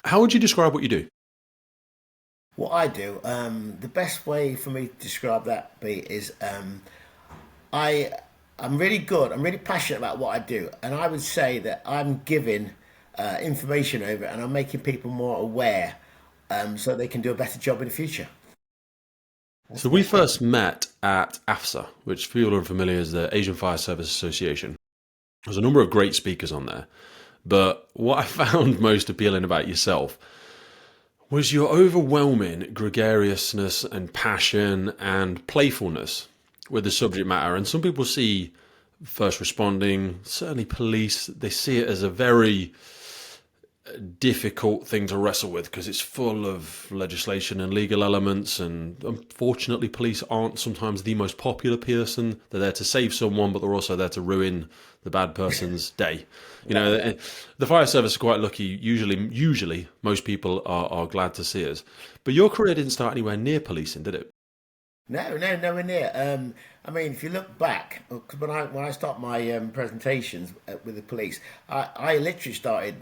How would you describe what you do? What I do, the best way for me to describe that, Pete, is I I'm really good. I'm really passionate about what I do, and I would say that I'm giving information over, and I'm making people more aware, so they can do a better job in the future. So we first met at AFSA, which for people who are familiar is the Asian Fire Service Association. There's a number of great speakers on there. But what I found most appealing about yourself was your overwhelming gregariousness and passion and playfulness with the subject matter. And some people see first responding, certainly police, they see it as a very difficult thing to wrestle with because it's full of legislation and legal elements, and unfortunately police aren't sometimes the most popular person. They're there to save someone, but they're also there to ruin the bad person's day. The fire service are quite lucky. Usually most people are glad to see us, but your career didn't start anywhere near policing, did it? No, no, nowhere near. I mean, if you look back, 'cause when I start my presentations with the police, I literally started.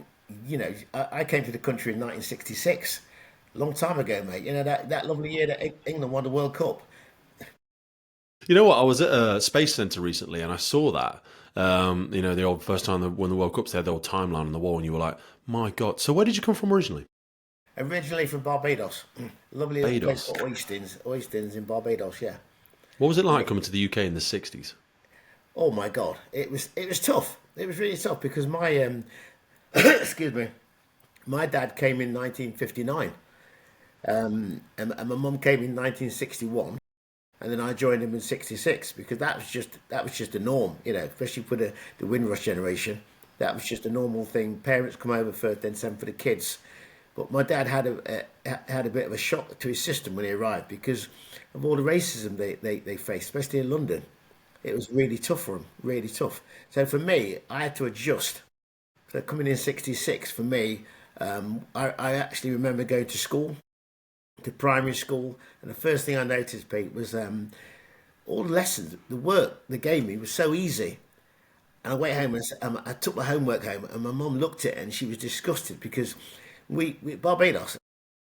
I came to the country in 1966, a long time ago, mate. That lovely year that England won the World Cup. You know what? I was at a space center recently, and I saw that. The old first time they won the World Cup, they had the old timeline on the wall, and you were like, "My God!" So where did you come from originally? Originally from Barbados, lovely little place Barbados. called Oistins in Barbados. Yeah. What was it like coming to the UK in the '60s? Oh my God, it was tough. It was really tough because my excuse me, my dad came in 1959, and my mum came in 1961, and then I joined him in '66 because that was just the norm, especially for the Windrush generation. That was just a normal thing. Parents come over first, then send for the kids. But my dad had a bit of a shock to his system when he arrived because of all the racism they faced, especially in London. It was really tough for him, really tough. So for me, I had to adjust. So coming in '66 for me, I actually remember going to school, to primary school, and the first thing I noticed, Pete, was all the lessons, the work they gave me was so easy. And I went home and I took my homework home, and my mum looked at it and she was disgusted because we Barbados.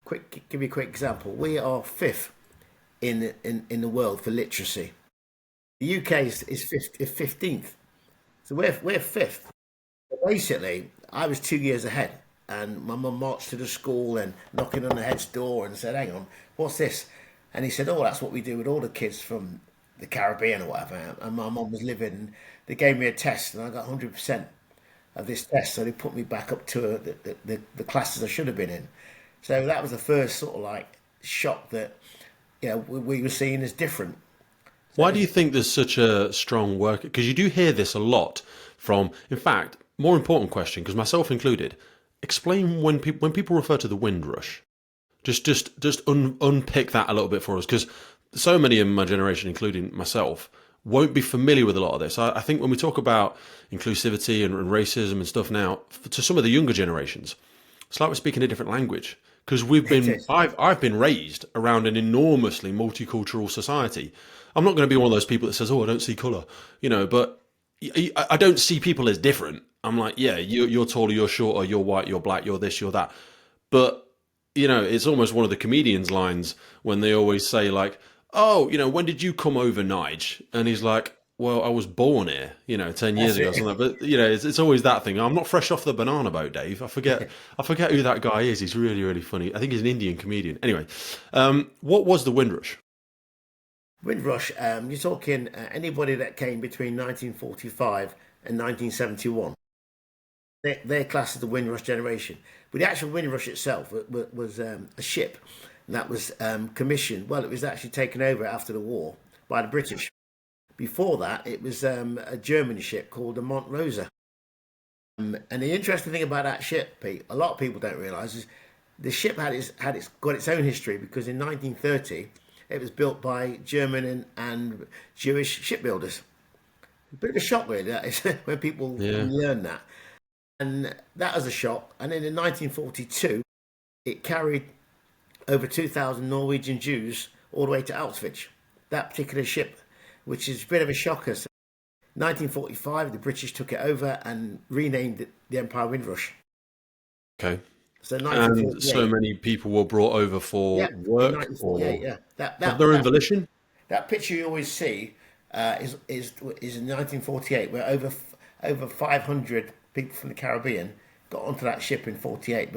Give you a quick example. We are fifth in the world for literacy. The UK is 15th, so we're fifth. Basically, I was 2 years ahead, and my mum marched to the school and knocking on the head's door and said, "Hang on, what's this?" And he said, "Oh, that's what we do with all the kids from the Caribbean or whatever." And my mum was living. And they gave me a test, and I got 100% of this test, so they put me back up to the classes I should have been in. So that was the first sort of like shock that we were seen as different. So Why do you think there's such a strong work? Because you do hear this a lot from, in fact, more important question, because myself included, explain when people refer to the Windrush. Just unpick that a little bit for us, because so many in my generation, including myself, won't be familiar with a lot of this. I think when we talk about inclusivity and racism and stuff now, to some of the younger generations, it's like we're speaking a different language because it is. I've been raised around an enormously multicultural society. I'm not going to be one of those people that says, "Oh, I don't see color," but I don't see people as different. I'm like, yeah, you're taller, you're shorter, you're white, you're black, you're this, you're that. But it's almost one of the comedians' lines when they always say like, "Oh, when did you come over, Nige?" And he's like, "Well, I was born here, 10 years That's ago or it. something." But it's always that thing. I'm not fresh off the banana boat, Dave. I forget who that guy is. He's really really funny. I think he's an Indian comedian. Anyway, what was the Windrush? Windrush, you're talking anybody that came between 1945 and 1971. They're classed as the Windrush generation. But the actual Windrush itself was a ship that was commissioned. Well, it was actually taken over after the war by the British. Before that, it was a German ship called the Mont Rosa. And the interesting thing about that ship, Pete, a lot of people don't realise is the ship got its own history because in 1930 it was built by German and Jewish shipbuilders. A bit of a shock, really, that is when people Yeah. learn that. And that was a shock. And then in 1942, it carried over 2,000 Norwegian Jews all the way to Auschwitz. That particular ship, which is a bit of a shocker. So 1945, the British took it over and renamed it the Empire Windrush. Okay. So And so 1948. many people were brought over Yeah, for in work 1948. or Yeah, of their own volition. that picture you always see is in 1948, where over 500 people from the Caribbean got onto that ship in 48.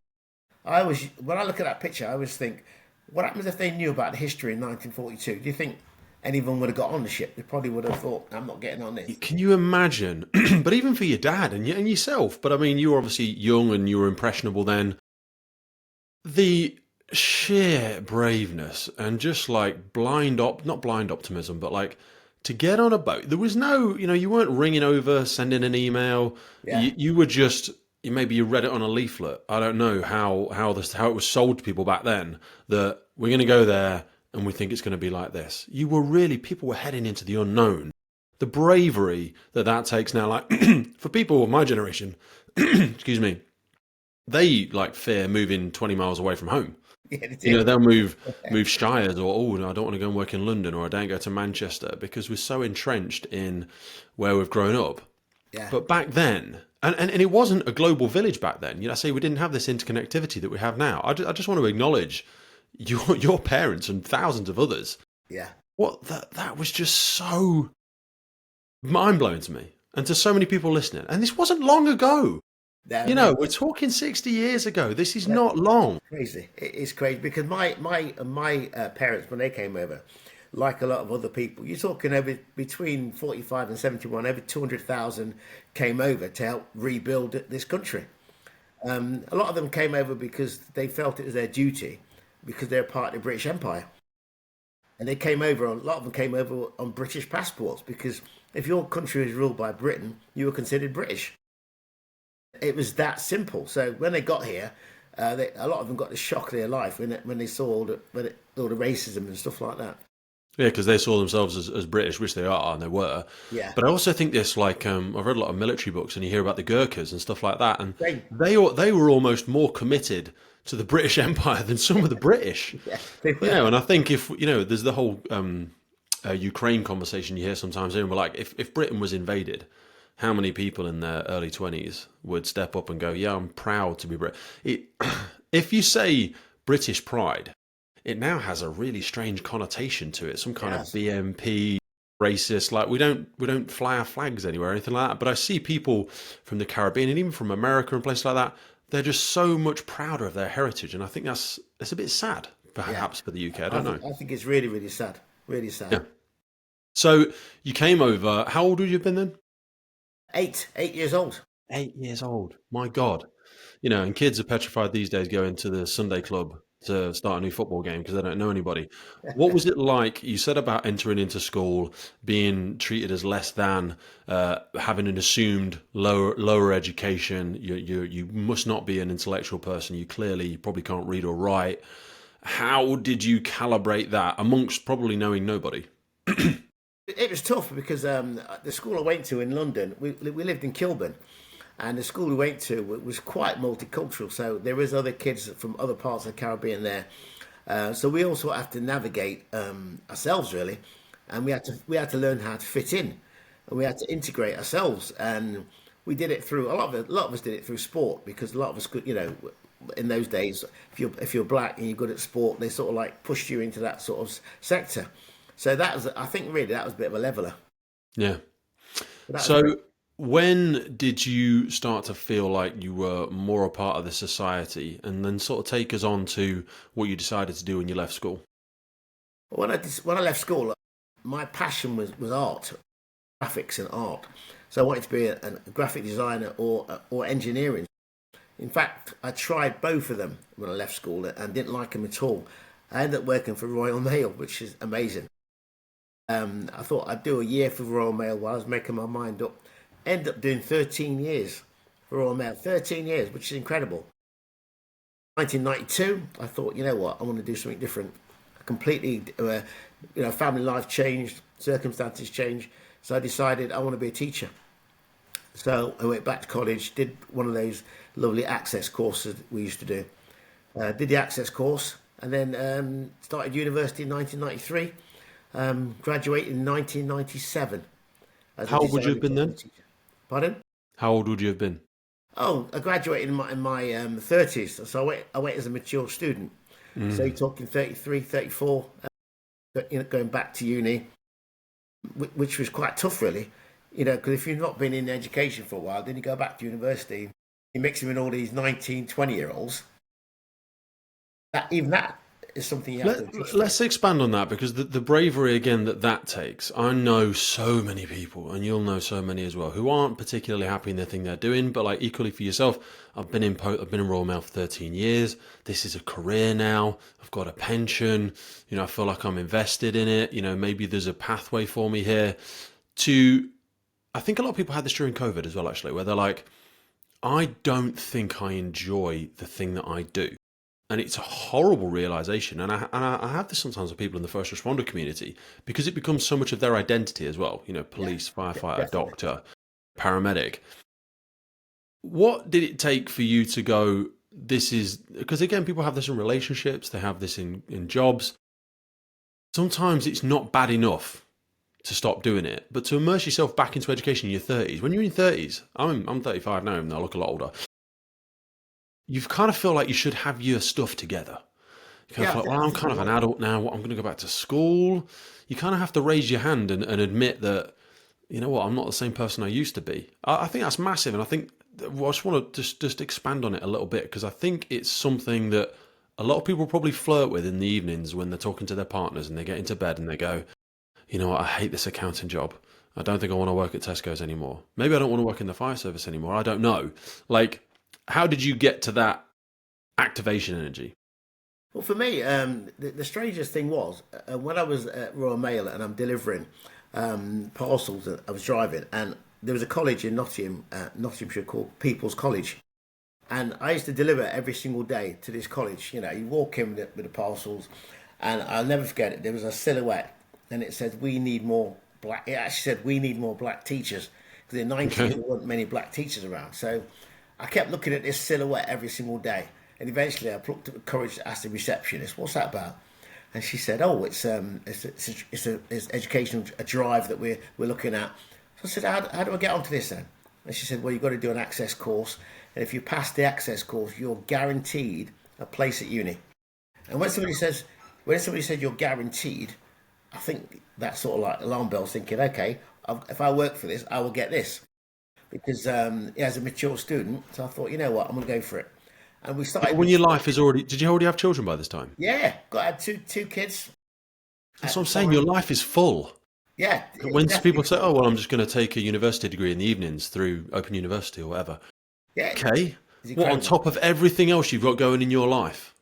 When I look at that picture, I always think, what happens if they knew about the history in 1942? Do you think any of them would have got on the ship? They probably would have thought, I'm not getting on this. Can you imagine? But even for your dad and yourself, but I mean, you were obviously young and you were impressionable then. The sheer braveness and just like not blind optimism, but like to get on a boat. There was no, you weren't ringing over, sending an email. Yeah, You were just, maybe you read it on a leaflet. I don't know how it was sold to people back then that we're going to go there and we think it's going to be like this. People were heading into the unknown. The bravery that takes now, like for people of my generation, excuse me, they like fear moving 20 miles away from home. yeah, they did. They'll move shires, or oh no, I don't want to go and work in London, or I don't go to Manchester, because we're so entrenched in where we've grown up. Yeah, But back then, and it wasn't a global village back then. I say we didn't have this interconnectivity that we have now. I just want to acknowledge your parents and thousands of others. yeah. What that was just so mind blowing to me, and to so many people listening. And this wasn't long ago. No, We're talking 60 years ago. This is yeah, not long. crazy. It's crazy because my parents, when they came over, like a lot of other people, you're talking over between 45 and 71, over 200,000 came over to help rebuild this country. A lot of them came over because they felt it was their duty, because they're part of the British Empire. And they came over, a lot of them came over on British passports, because if your country was ruled by Britain, you were considered British. It was that simple. So when they got here, a lot of them got the shock of their life when they saw all the racism and stuff like that. Yeah, because they saw themselves as British, which they are, and they were. Yeah. But I also think this, like, I've read a lot of military books, and you hear about the Gurkhas and stuff like that, and Same. they were almost more committed to the British Empire than some of the British. Yeah, they were. And I think if there's the whole Ukraine conversation you hear sometimes, and we're like, if Britain was invaded, how many people in their early 20s would step up and go, yeah, I'm proud to be Brit. If you say British pride, it now has a really strange connotation to it, some kind of Yes. BMP, racist. Like we don't fly our flags anywhere or anything like that. But I see people from the Caribbean and even from America and places like that, they're just so much prouder of their heritage, and I think it's a bit sad, Yeah. perhaps, for the UK. I don't know. I think it's really, really sad. Really Yeah. sad. So you came over. How old would you have been then? 8 years old. 8 years old. My God. And kids are petrified these days going to the Sunday club to start a new football game because they don't know anybody. What was it like? You said about entering into school, being treated as less than, having an assumed lower education. You must not be an intellectual person. You probably can't read or write. How did you calibrate that amongst probably knowing nobody? It was tough because the school I went to in London, we lived in Kilburn, and the school we went to was quite multicultural. So there was other kids from other parts of the Caribbean there. So we also have to navigate ourselves really, and we had to learn how to fit in, and we had to integrate ourselves. And we did it through a lot of us did it through sport, because a lot of us could, in those days, if you're black and you're good at sport, they sort of like pushed you into that sort of sector. So I think really that was a bit of a leveler. Yeah. But that was So when did you start to feel like you were more a part of the society, and then sort of take us on to what you decided to do when you left school? when I left school, my passion was art, graphics and art. So I wanted to be a graphic designer or engineering. In fact, I tried both of them when I left school and didn't like them at all. I ended up working for Royal Mail, which is amazing. I thought I'd do a year for Royal Mail while I was making my mind up. Ended up doing 13 years for Royal Mail, 13 years, which is incredible. 1992, I thought, you know what, I want to do something different. Completely, family life changed, circumstances changed. So I decided I want to be a teacher. So I went back to college, did one of those lovely access courses we used to do. Did the access course, and then started university in 1993. Graduated in 1997. As a How old would you have design been then? teacher. Pardon? How old would you have been? Oh, I graduated in my 30s, so I went as a mature student. So you're talking 33, 34, going back to uni, which was quite tough, really. Because if you've not been in education for a while, then you go back to university, you mix them in all these 19, 20-year-olds. Even that is something you have to adjust to. Let's expand on that because the bravery again that takes. I know so many people, and you'll know so many as well, who aren't particularly happy in the thing they're doing. But like equally for yourself, I've been in Royal Mail for 13 years. This is a career now. I've got a pension. I feel like I'm invested in it. Maybe there's a pathway for me here. To I think a lot of people had this during COVID as well, actually, where they're like, I don't think I enjoy the thing that I do. And it's a horrible realization. And I have this sometimes with people in the first responder community because it becomes so much of their identity as well. Yeah, Police, firefighter, definitely. doctor, paramedic. What did it take for you to go, this is, because again, people have this in relationships, they have this in jobs. Sometimes it's not bad enough to stop doing it, but to immerse yourself back into education in your 30s. When you're in your 30s, I'm 35 now, and I look a lot older. You kind of feel like you should have your stuff together. You kind of Yeah, I feel like, think, well, I I'm think kind you're of an right. adult now. What, I'm going to go back to school. You kind of have to raise your hand and admit that, you know what, I'm not the same person I used to be. I think that's massive, and I think well, I just want to just expand on it a little bit because I think it's something that a lot of people probably flirt with in the evenings when they're talking to their partners and they get into bed and they go, you know what, I hate this accounting job. I don't think I want to work at Tesco's anymore. Maybe I don't want to work in the fire service anymore. I don't know. Like, how did you get to that activation energy? Well, for me, the strangest thing was when I was at Royal Mail and I'm delivering parcels. I was driving, and there was a college in Nottingham, Nottinghamshire, called People's College, and I used to deliver every single day to this college. You walk in with the parcels, and I'll never forget it. There was a silhouette, and it said, "We need more black." It actually said, "We need more black teachers," because in the 90s Okay. there weren't many black teachers around. So I kept looking at this silhouette every single day, and eventually I plucked up the courage to ask the receptionist, "What's that about?" And she said, "Oh, it's educational a drive that we're looking at." So I said, "How do I get onto this then?" And she said, "Well, you've got to do an access course, and if you pass the access course, you're guaranteed a place at uni." And when somebody said you're guaranteed, I think that sort of like alarm bells, thinking, okay, if I work for this, I will get this because yeah, as a mature student, so I thought, you know what, I'm going to go for it. And we But started when with your life is already, did you already have children by this time? yeah, got had two kids That's at what the I'm saying. Your time. life is full. Yeah, it was When definitely people say, "Oh, full. well, I'm just going to take a university degree in the evenings through Open University or whatever," Yeah, okay, it's what on incredible. top of everything else you've got going in your life?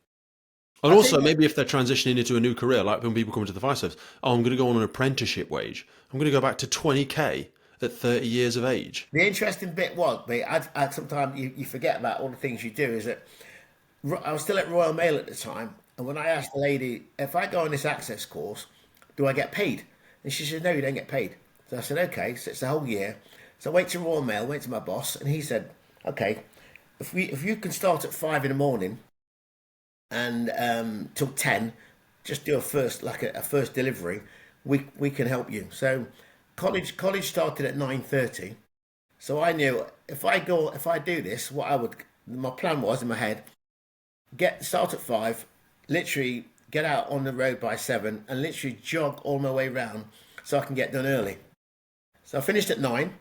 And I think also, that maybe if they're transitioning into a new career, like when people come into the fire service, oh, I'm going to go on an apprenticeship wage. I'm going to go back to 20K at 30 years of age. the interesting bit was, mate, I sometimes you forget about all the things you do. Is that I was still at Royal Mail at the time, and when I asked the lady if I go on this access course, do I get paid? And she said, no, you don't get paid. So I said, okay, so it's the whole year. So I went to Royal Mail, went to my boss, and he said, okay, if you can start at 5 in the morning and till 10, just do a first a first delivery, we can help you. So college started at 9:30. So I knew if I do this, what I would my plan was in my head, start at 5, literally get out on the road by 7, and literally jog all my way round so I can get done early. So I finished at 9,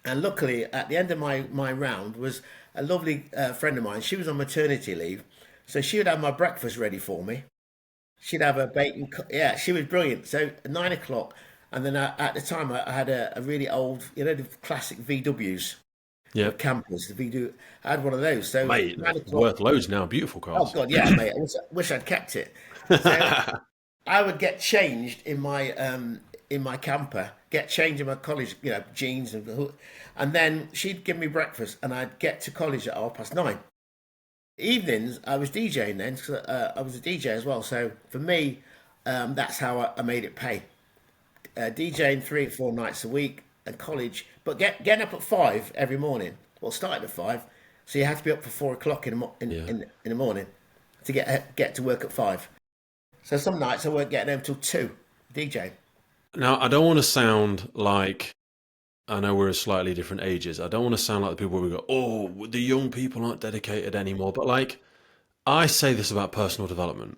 and luckily at the end of my round was a lovely friend of mine. She was on maternity leave, so she would have my breakfast ready for me. She'd have her bacon. Yeah, she was brilliant. So at 9 o'clock, and then at the time I had a really old, the classic VWs, the Yeah, campers. The VW, I had one of those. So mate, they're 9 o'clock. worth loads now. Beautiful Oh cars. God, yeah, mate. Wish I'd kept it. So I would get changed in my camper, get changed in my college, jeans and then she'd give me breakfast, and I'd get to college at 9:30. Evenings, I was DJing then, because I was a DJ as well. So for me, that's how I made it pay. DJing 3 or 4 nights a week, and college, but getting up at 5 every morning. Well, starting at 5, so you have to be up for 4 o'clock Yeah. in the morning to get to work at 5. So some nights I weren't getting home till 2 DJ. Now, I don't want to sound like I know we're at slightly different ages. I don't want to sound like the people who go, "Oh, the young people aren't dedicated anymore." But like, I say this about personal development.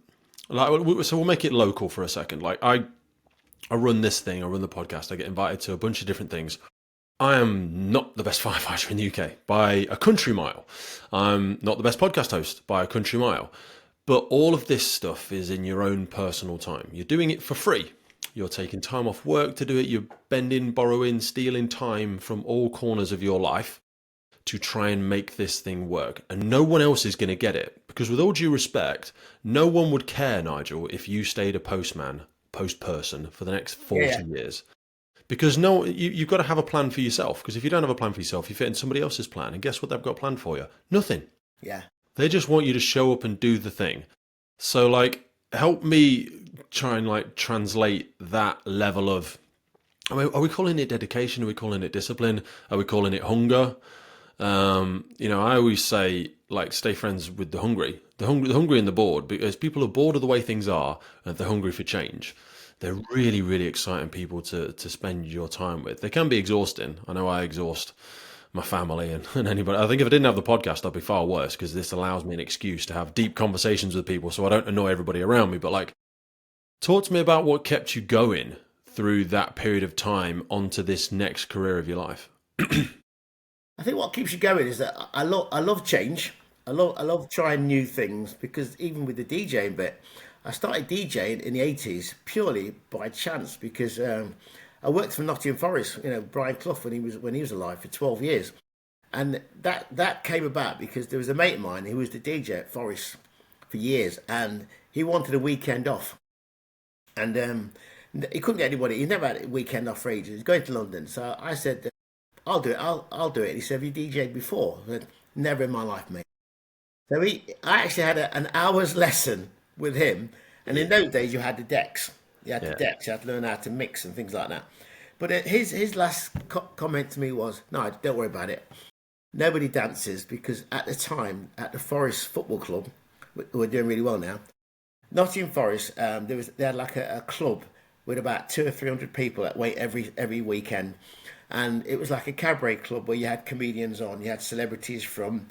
Like, so we'll make it local for a second. Like, I run this thing. I run the podcast. I get invited to a bunch of different things. I am not the best firefighter in the UK by a country mile. I'm not the best podcast host by a country mile. But all of this stuff is in your own personal time. You're doing it for free. You're taking time off work to do it. You're bending, borrowing, stealing time from all corners of your life to try and make this thing work. And no one else is going to get it. Because with all due respect, no one would care, Nigel, if you stayed a post person for the next Yeah, 40 years. Because no, you've got to have a plan for yourself. Because if you don't have a plan for yourself, you fit in somebody else's plan. And guess what they've got planned for you? Nothing. yeah, They just want you to show up and do the thing. So, like, help me try and like translate that level of. I mean, are we calling it dedication? Are we calling it discipline? Are we calling it hunger? I always say like stay friends with the hungry and the bored, because people are bored of the way things are and they're hungry for change. They're really, really exciting people to spend your time with. They can be exhausting. I know I exhaust my family and anybody. I think if I didn't have the podcast, I'd be far worse, because this allows me an excuse to have deep conversations with people so I don't annoy everybody around me. But like, talk to me about what kept you going through that period of time onto this next career of your life. I think what keeps you going is that I love change. I love trying new things, because even with the DJing bit, I started DJing in the '80s purely by chance, because I worked for Nottingham Forest. Brian Clough, when he was alive, for 12 years, and that came about because there was a mate of mine who was the DJ at Forest for years, and he wanted a weekend off, and he couldn't get anybody. He never had a weekend off for ages. He was going to London, so I said, I'll do it. I'll do it. He said, have you DJed before? I said, never in my life, mate. So I actually had an hour's lesson with him. And in those days, you had the decks. You had the Yeah. decks. You had to learn how to mix and things like that. But his last comment to me was, no, don't worry about it. Nobody dances, because at the time, at the Forest Football Club, who are doing really well now, Nottingham Forest, they had like a club with about 200 or 300 people that wait every weekend, and it was like a cabaret club where you had comedians on, you had celebrities from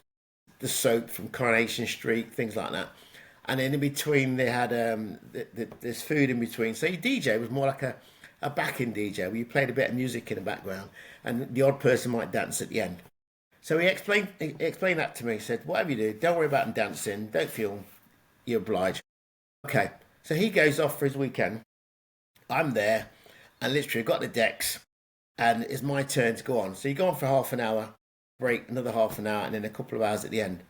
the soap, from Coronation Street, things like that, and then in between they had there's food in between. So your DJ was more like a backing DJ where you played a bit of music in the background, and the odd person might dance at the end. So he explained that to me. He said, whatever you do, don't worry about them dancing. Don't feel you're obliged. Okay. So he goes off for his weekend. I'm there, and literally got the decks, and it's my turn to go on. So you go on for half an hour, break another half an hour, and then a couple of hours at the end.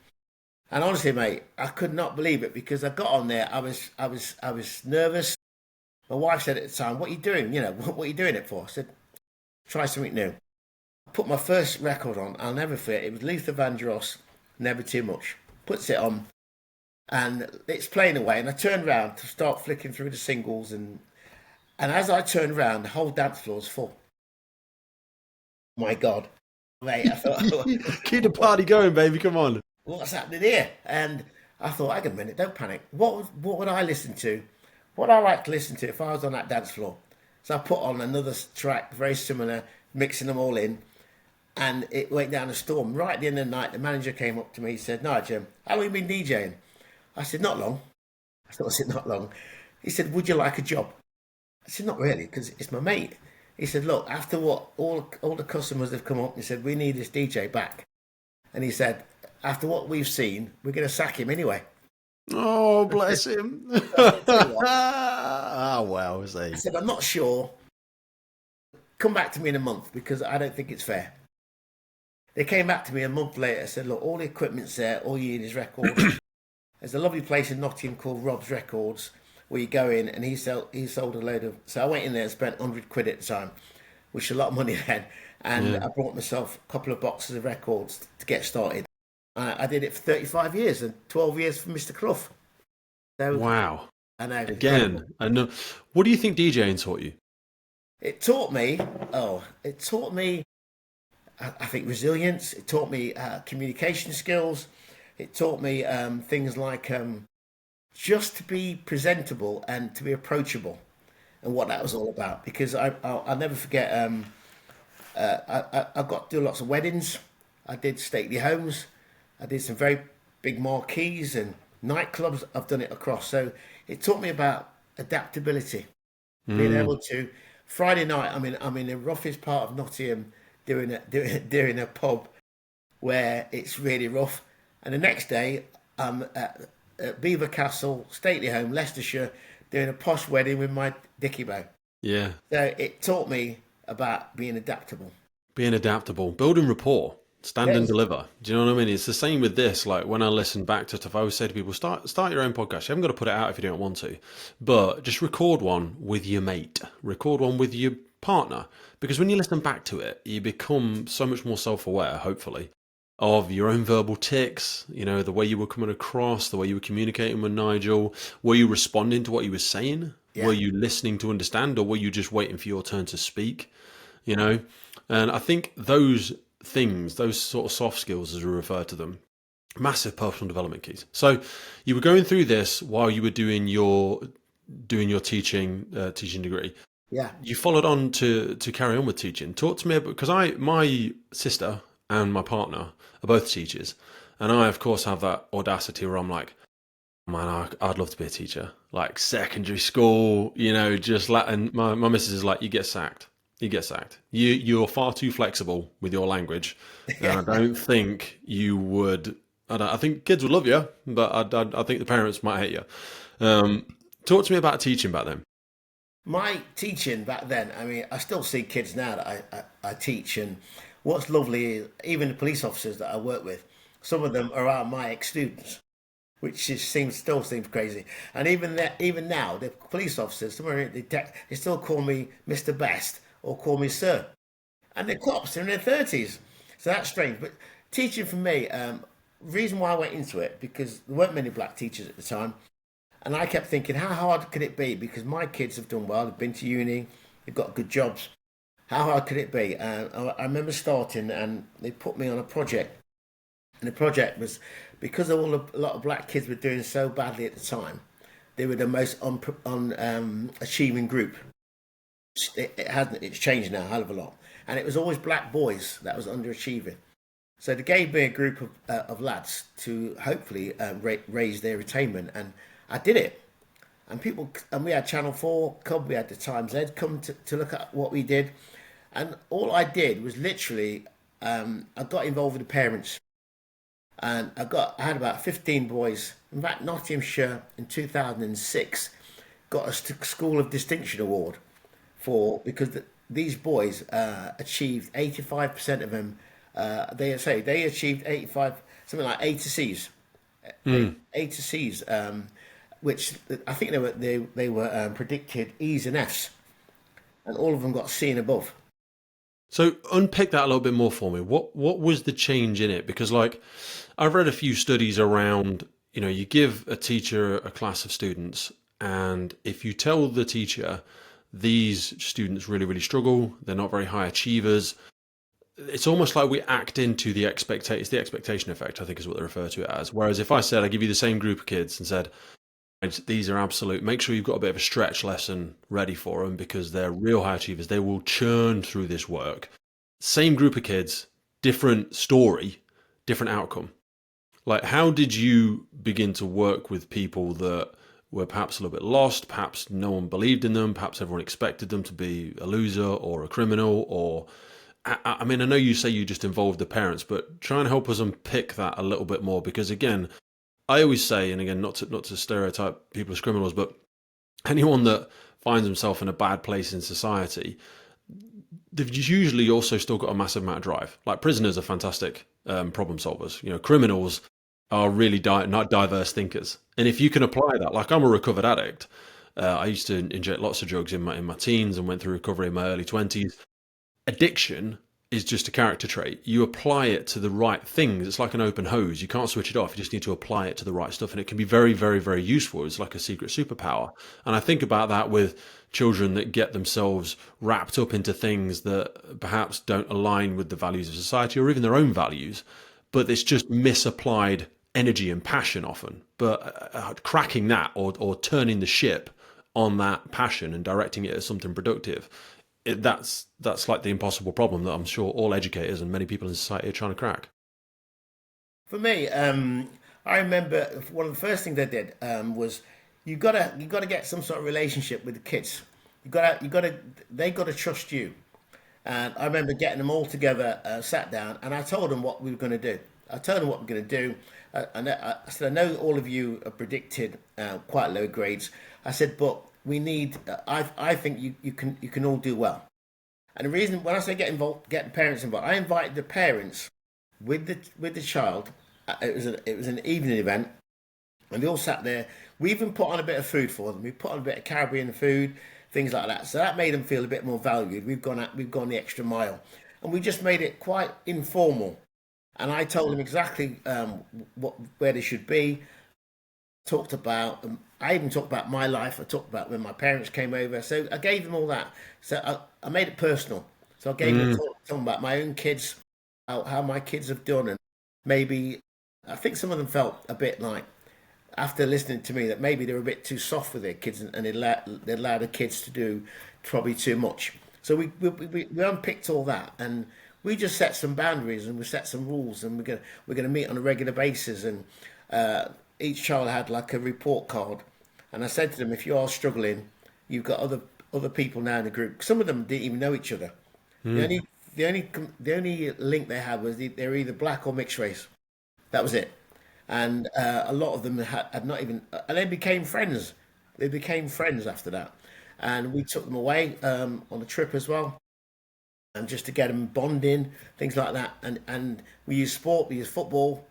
And honestly, mate, I could not believe it, because I got on there. I was nervous. My wife said at the time, "What are you doing? What are you doing it for?" I said, "Try something new." I put my first record on. I'll never forget. It was Luther Vandross, "Never Too Much." Puts it on, and it's playing away. And I turned around to start flicking through the singles, and as I turned around, the whole dance floor was full. My God, mate! I thought, Keep the party going, baby. Come on. what's happening here? And I thought, hang on a minute, don't panic. What would I listen to? What I like to listen to if I was on that dance floor? So I put on another track, very similar, mixing them all in, and it went down a storm. Right at the end of the night, the manager came up to me. He said, "Nigel, how long have you been DJing?" I said, "Not long." I said, "Not long." He said, "Would you like a job?" I said, "Not really, because it's my mate." He said, "Look, after what all the customers have come up and said, we need this DJ back." And he said, "After what we've seen, we're going to sack him anyway." Oh, bless him. I said, "Tell you what," Oh, wow. I said, "I'm not sure. Come back to me in a month, because I don't think it's fair." They came back to me a month later and said, "Look, all the equipment's there. All you need is records." There's a lovely place in Nottingham called Rob's Records, where you go in, and he sold a load of. So I went in there and spent £100 at the time, which is a lot of money then. And Yeah. I brought myself a couple of boxes of records to get started. I did it for 35 years and 12 years for Mr. Clough. So Wow. I know, Again, I know. What do you think DJing taught you? it taught me. It taught me. I think resilience. It taught me communication skills. It taught me things like just to be presentable and to be approachable, and what that was all about. Because I'll never forget. I got to do lots of weddings. I did stately homes. I did some very big marquees and nightclubs. I've done it across. So it taught me about adaptability, being able to. Friday night, I'm in the roughest part of Nottingham doing a pub where it's really rough, and the next day I'm at Beaver Castle, stately home, Leicestershire, doing a posh wedding with my dicky bow. Yeah. So it taught me about being adaptable. Being adaptable, building rapport, stand and Yes. deliver. Do you know what I mean? It's the same with this. Like when I listen back to stuff, I always say to people, start your own podcast. You haven't got to put it out if you don't want to, but just record one with your mate, record one with your partner, because when you listen back to it, you become so much more self-aware, hopefully, of your own verbal tics, you know, the way you were coming across, the way you were communicating with Nigel. Were you responding to what he was saying? Yeah. Were you listening to understand, or were you just waiting for your turn to speak? You know, and I think those things, those sort of soft skills, as we refer to them, massive personal development keys. So you were going through this while you were doing your teaching degree. Yeah. You followed on to carry on with teaching. Talk to me about, because my sister and my partner are both teachers, and I of course have that audacity where I'm like, man, I'd love to be a teacher, like secondary school, you know, just and my missus is like, you get sacked. You get sacked. You're far too flexible with your language, and I don't think you would. I think kids would love you, but I think the parents might hate you. Talk to me about teaching back then. My teaching back then, I still see kids now that I teach, and what's lovely is even the police officers that I work with, some of them are my ex-students, which still seems crazy. And even now, the police officers, they still call me Mr. Best or call me Sir. And the cops are in their 30s. So that's strange. But teaching for me, reason why I went into it, because there weren't many black teachers at the time. And I kept thinking, how hard could it be? Because my kids have done well, they've been to uni, they've got good jobs. How hard could it be? I remember starting, and they put me on a project. And the project was, because a lot of black kids were doing so badly at the time, they were the most achieving group. It's changed now a hell of a lot. And it was always black boys that was underachieving. So they gave me a group of lads to hopefully raise their attainment, and I did it. And we had Channel 4 come, we had the Times Z come to look at what we did. And all I did was literally, I got involved with the parents. And I had about 15 boys. In fact, Nottinghamshire in 2006 got us to School of Distinction Award because these boys achieved 85% of them. They achieved 85, something like A to C's, A to C's, which I think they were predicted E's and F's, and all of them got C and above. So unpick that a little bit more for me. What was the change in it? Because like I've read a few studies around, you know, you give a teacher a class of students, and if you tell the teacher these students really, really struggle, they're not very high achievers, it's almost like we act into the expectation. It's the expectation effect, I think is what they refer to it as. Whereas if I said, I give you the same group of kids and said, these are absolute, make sure you've got a bit of a stretch lesson ready for them because they're real high achievers. They will churn through this work. Same group of kids, different story, different outcome. Like, how did you begin to work with people that were perhaps a little bit lost, perhaps no one believed in them, perhaps everyone expected them to be a loser or a criminal, or I mean, I know you say you just involved the parents, but try and help us unpick that a little bit more, because again, I always say, and again, not to stereotype people as criminals, but anyone that finds himself in a bad place in society, they've usually also still got a massive amount of drive. Like prisoners are fantastic problem solvers. You know, criminals are really not diverse thinkers. And if you can apply that, like I'm a recovered addict. I used to inject lots of drugs in my teens and went through recovery in my early 20s. Addiction is just a character trait. You apply it to the right things. It's like an open hose. You can't switch it off. You just need to apply it to the right stuff. And it can be very, very, very useful. It's like a secret superpower. And I think about that with children that get themselves wrapped up into things that perhaps don't align with the values of society or even their own values, but it's just misapplied energy and passion often. But cracking that or turning the ship on that passion and directing it as something productive that's like the impossible problem that I'm sure all educators and many people in society are trying to crack. For me, I remember one of the first things I did was you gotta get some sort of relationship with the kids. You gotta they gotta trust you. And I remember getting them all together, sat down, and I told them what we were going to do. I told them what we're going to do. I said, I know all of you are predicted quite low grades. I said, but we need. I think you can all do well. And the reason when I say get involved, getting parents involved, I invited the parents with the child. It was an evening event, and they all sat there. We even put on a bit of food for them. We put on a bit of Caribbean food, things like that. So that made them feel a bit more valued. We've gone the extra mile, and we just made it quite informal. And I told them exactly where they should be. Talked about. I even talked about my life. I talked about when my parents came over. So I gave them all that. So I made it personal. So I gave them talking about my own kids, how my kids have done, and maybe I think some of them felt a bit like after listening to me that maybe they were a bit too soft with their kids and they allowed the kids to do probably too much. So we unpicked all that and we just set some boundaries and we set some rules and we're gonna meet on a regular basis and each child had like a report card and I said to them if you are struggling you've got other people now in the group. Some of them didn't even know each other. The only link they had was they're either black or mixed race. That was it. And a lot of them had not even, and they became friends. They became friends after that. And we took them away on a trip as well, and just to get them bonding, things like that. And we used sport, we used football.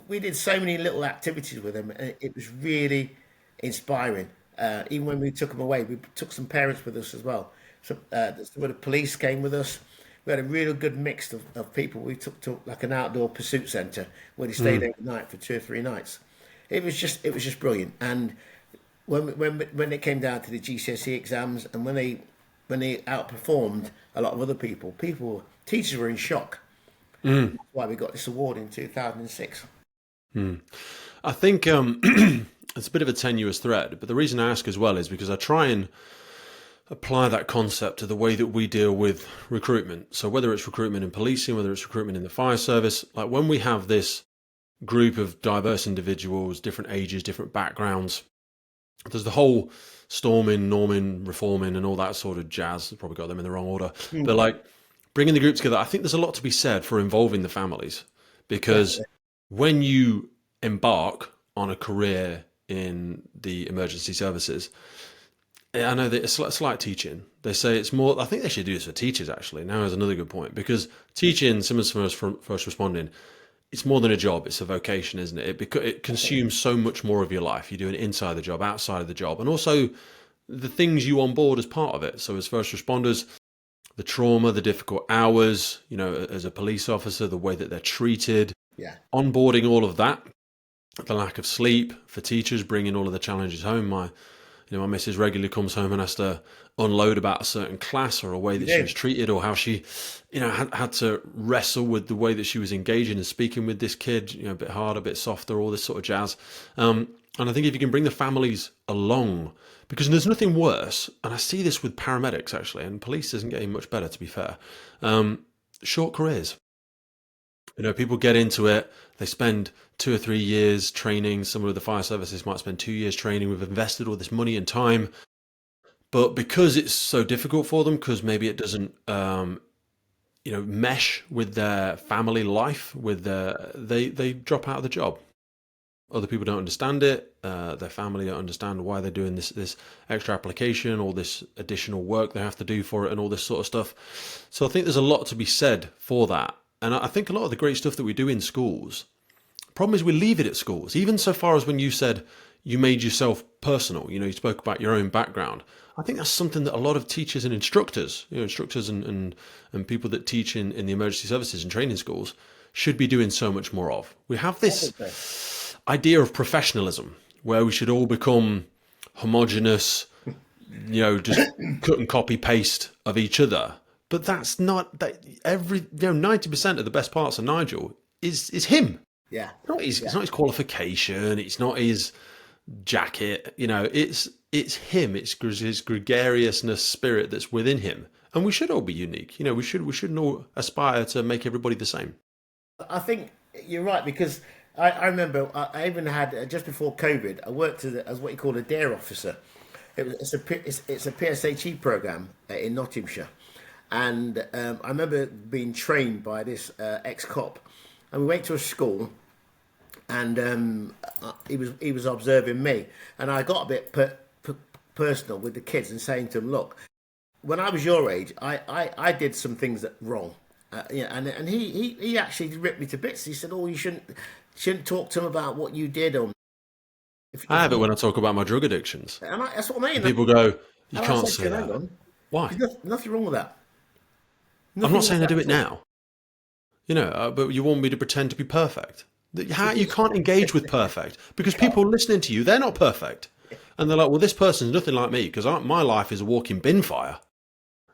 We did so many little activities with them, and it was really inspiring. Even when we took them away, we took some parents with us as well. So some of the police came with us. We had a really good mix of people. We took to like an outdoor pursuit centre where they stayed overnight for 2 or 3 nights. It was just brilliant. And when it came down to the GCSE exams and when they outperformed a lot of other teachers were in shock. That's why we got this award in 2006. I think it's a bit of a tenuous thread, but the reason I ask as well is because I try and apply that concept to the way that we deal with recruitment. So whether it's recruitment in policing, whether it's recruitment in the fire service, like when we have this group of diverse individuals, different ages, different backgrounds, there's the whole storming, norming, reforming and all that sort of jazz. Probably got them in the wrong order. But like bringing the group together, I think there's a lot to be said for involving the families because when you embark on a career in the emergency services, I know that it's like teaching. They say it's more, I think they should do this for teachers actually. Now is another good point because teaching, similar to first responding, it's more than a job. It's a vocation, isn't it? It consumes so much more of your life. You're doing inside the job, outside of the job, and also the things you onboard as part of it. So as first responders, the trauma, the difficult hours, as a police officer, the way that they're treated, onboarding all of that, the lack of sleep for teachers, bringing all of the challenges home. My missus regularly comes home and has to unload about a certain class or a way that she was treated or how she, had to wrestle with the way that she was engaging and speaking with this kid, a bit harder, a bit softer, all this sort of jazz. And I think if you can bring the families along, because there's nothing worse, and I see this with paramedics actually, and police isn't getting much better to be fair, short careers. People get into it, they spend 2 or 3 years training. Some of the fire services might spend 2 years training. We've invested all this money and time. But because it's so difficult for them, because maybe it doesn't, mesh with their family life, they drop out of the job. Other people don't understand it. Their family don't understand why they're doing this extra application, all this additional work they have to do for it and all this sort of stuff. So I think there's a lot to be said for that. And I think a lot of the great stuff that we do in schools, problem is we leave it at schools, even so far as when you said you made yourself personal, you spoke about your own background. I think that's something that a lot of teachers and instructors, instructors and people that teach in the emergency services and training schools should be doing so much more of. We have this idea of professionalism where we should all become homogenous, just cut and copy paste of each other. But that's not that 90% of the best parts of Nigel is him. Yeah. It's not his qualification. It's not his jacket. You know, it's him. It's his gregariousness spirit that's within him, and we should all be unique. You know, we shouldn't all aspire to make everybody the same. I think you're right because I remember I even had just before COVID. I worked as what you call a dare officer. It's a PSHE program in Nottinghamshire, and I remember being trained by this ex-cop, and we went to a school, and he was observing me, and I got a bit personal with the kids and saying to them, look, when I was your age, I did some things that wrong. Yeah, and he actually ripped me to bits. He said, "Oh, you shouldn't talk to him about what you did." Or I have it when I talk about my drug addictions. that's what I mean. And people go, "You And I can't said say to him, "Hang that." on, Why? there's nothing wrong with that. I'm Nothing not wrong saying with I do that it at all." now. You know, but you want me to pretend to be perfect. How, you can't engage with perfect because people listening to you, they're not perfect, and they're like, "Well, this person's nothing like me because my life is a walking bin fire."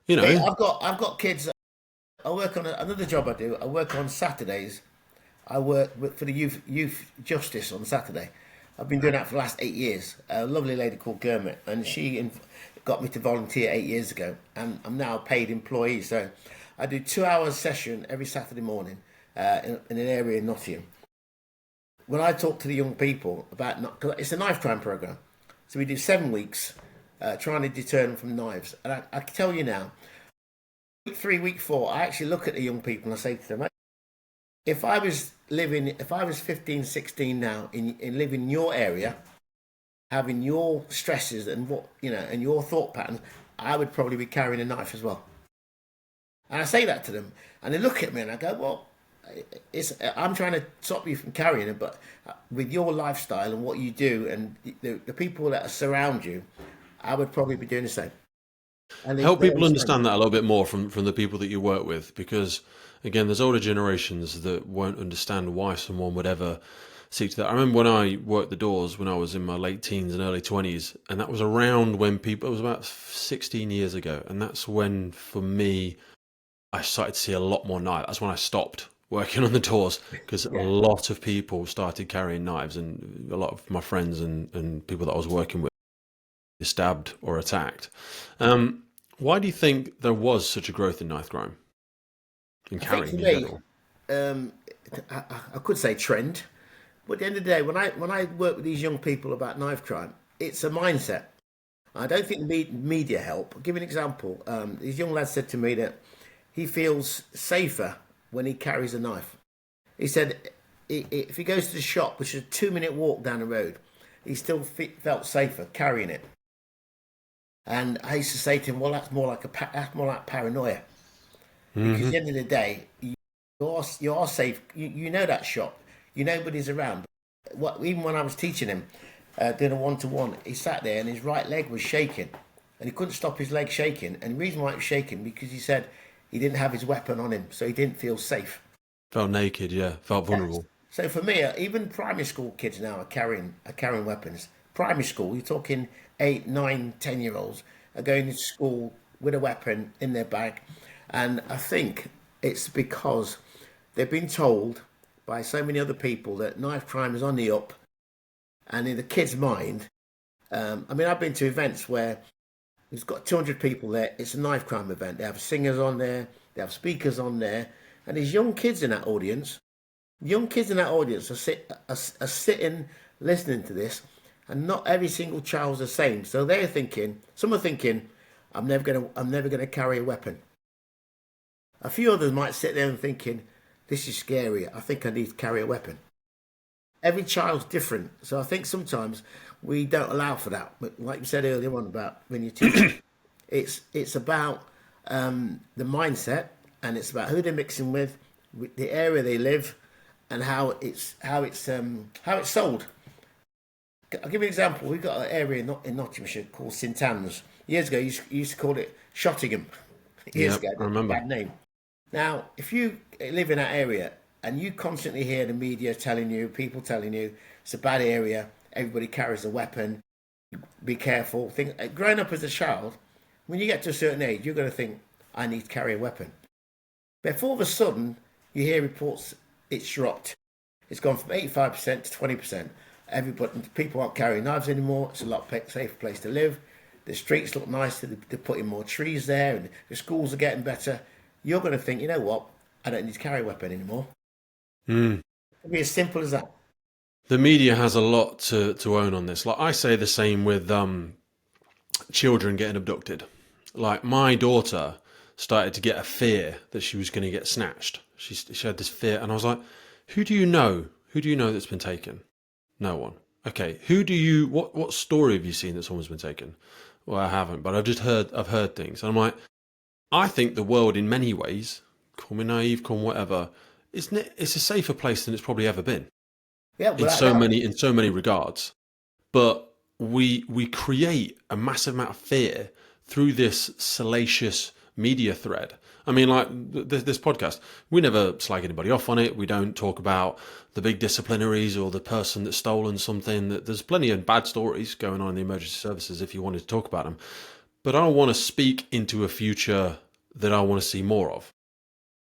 You Yeah, know, I've got kids. I work on another job. I do. I work on Saturdays. I work for the youth justice on Saturday. I've been doing that for the last 8 years. A lovely lady called Gurmit, and she got me to volunteer 8 years ago, and I'm now a paid employee. So I do 2 hours session every Saturday morning in an area in Nottingham. When I talk to the young people about, cause it's a knife crime program, so we do 7 weeks trying to deter them from knives. And I can tell you now, week 3, week 4, I actually look at the young people and I say to them, if I was 15, 16 now in living in your area, having your stresses and and your thought patterns, I would probably be carrying a knife as well. And I say that to them, and they look at me and I go, well, I'm trying to stop you from carrying it, but with your lifestyle and what you do and the people that surround you, I would probably be doing the same. And help they people understand. understand that a little bit more from the people that you work with, because again, there's older generations that won't understand why someone would ever seek to that. I remember when I worked the doors when I was in my late teens and early 20s, and that was around when people, it was about 16 years ago, and that's when, for me, I started to see a lot more knives. That's when I stopped working on the doors because a Yeah. lot of people started carrying knives, and a lot of my friends and people that I was working with were stabbed or attacked. Why do you think there was such a growth in knife crime, in I think for carrying in me, general? um, I could say trend, but at the end of the day, when I work with these young people about knife crime, it's a mindset. I don't think the media help. I'll give you an example. This young lad said to me that he feels safer when he carries a knife. He said if he goes to the shop, which is a 2-minute walk down the road, he still felt safer carrying it. And I used to say to him, "Well, that's more like paranoia, because at the end of the day, you are safe. You know that shop. You know nobody's around." Even when I was teaching him, doing a one-to-one, he sat there and his right leg was shaking, and he couldn't stop his leg shaking. And the reason why it was shaking because he said he didn't have his weapon on him, so he didn't feel safe. Felt naked, yeah, felt Yes. vulnerable. So for me, even primary school kids now are carrying weapons. Primary school, you're talking 8, 9, 10 year olds are going to school with a weapon in their bag, and I think it's because they've been told by so many other people that knife crime is on the up, and in the kids' mind, I mean, I've been to events where it's got 200 people there. It's a knife crime event. They have singers on there, they have speakers on there, and there's young kids in that audience. Young kids in that audience are sitting listening to this, and not every single child's the same. So they're thinking, some are thinking, I'm never gonna carry a weapon. A few others might sit there and thinking, this is scary. I think I need to carry a weapon. Every child's different, so I think sometimes we don't allow for that. But like you said earlier on about when you teach, it's about the mindset, and it's about who they're mixing with the area they live, and how it's sold. I'll give you an example. We've got an area in Nottinghamshire called St Anne's. Years ago, you used to call it Shottingham. Years Yeah, ago, I a remember. bad name. Now, if you live in that area and you constantly hear the media telling you, people telling you it's a bad area, everybody carries a weapon, be careful. Growing up as a child, when you get to a certain age, you're going to think, I need to carry a weapon. But if all of a sudden you hear reports it's dropped, it's gone from 85% to 20%, Everybody, people aren't carrying knives anymore. It's a lot safer place to live. The streets look nicer. They're putting more trees there, and the schools are getting better. You're going to think, you know what? I don't need to carry a weapon anymore. It'll be as simple as that. The media has a lot to own on this. Like I say the same with children getting abducted. Like my daughter started to get a fear that she was going to get snatched. She had this fear, and I was like, "Who do you know? Who do you know that's been taken? No one. Okay. Who do you? What story have you seen that someone's been taken? Well, I haven't, but I've heard things, and I'm like, I think the world, in many ways, call me naive, call me whatever, it's a safer place than it's probably ever been Yeah, in without so doubt. many regards. But we create a massive amount of fear through this salacious media thread. I mean, like this podcast, we never slag anybody off on it. We don't talk about the big disciplinaries or the person that's stolen something. There's plenty of bad stories going on in the emergency services if you wanted to talk about them. But I want to speak into a future that I want to see more of.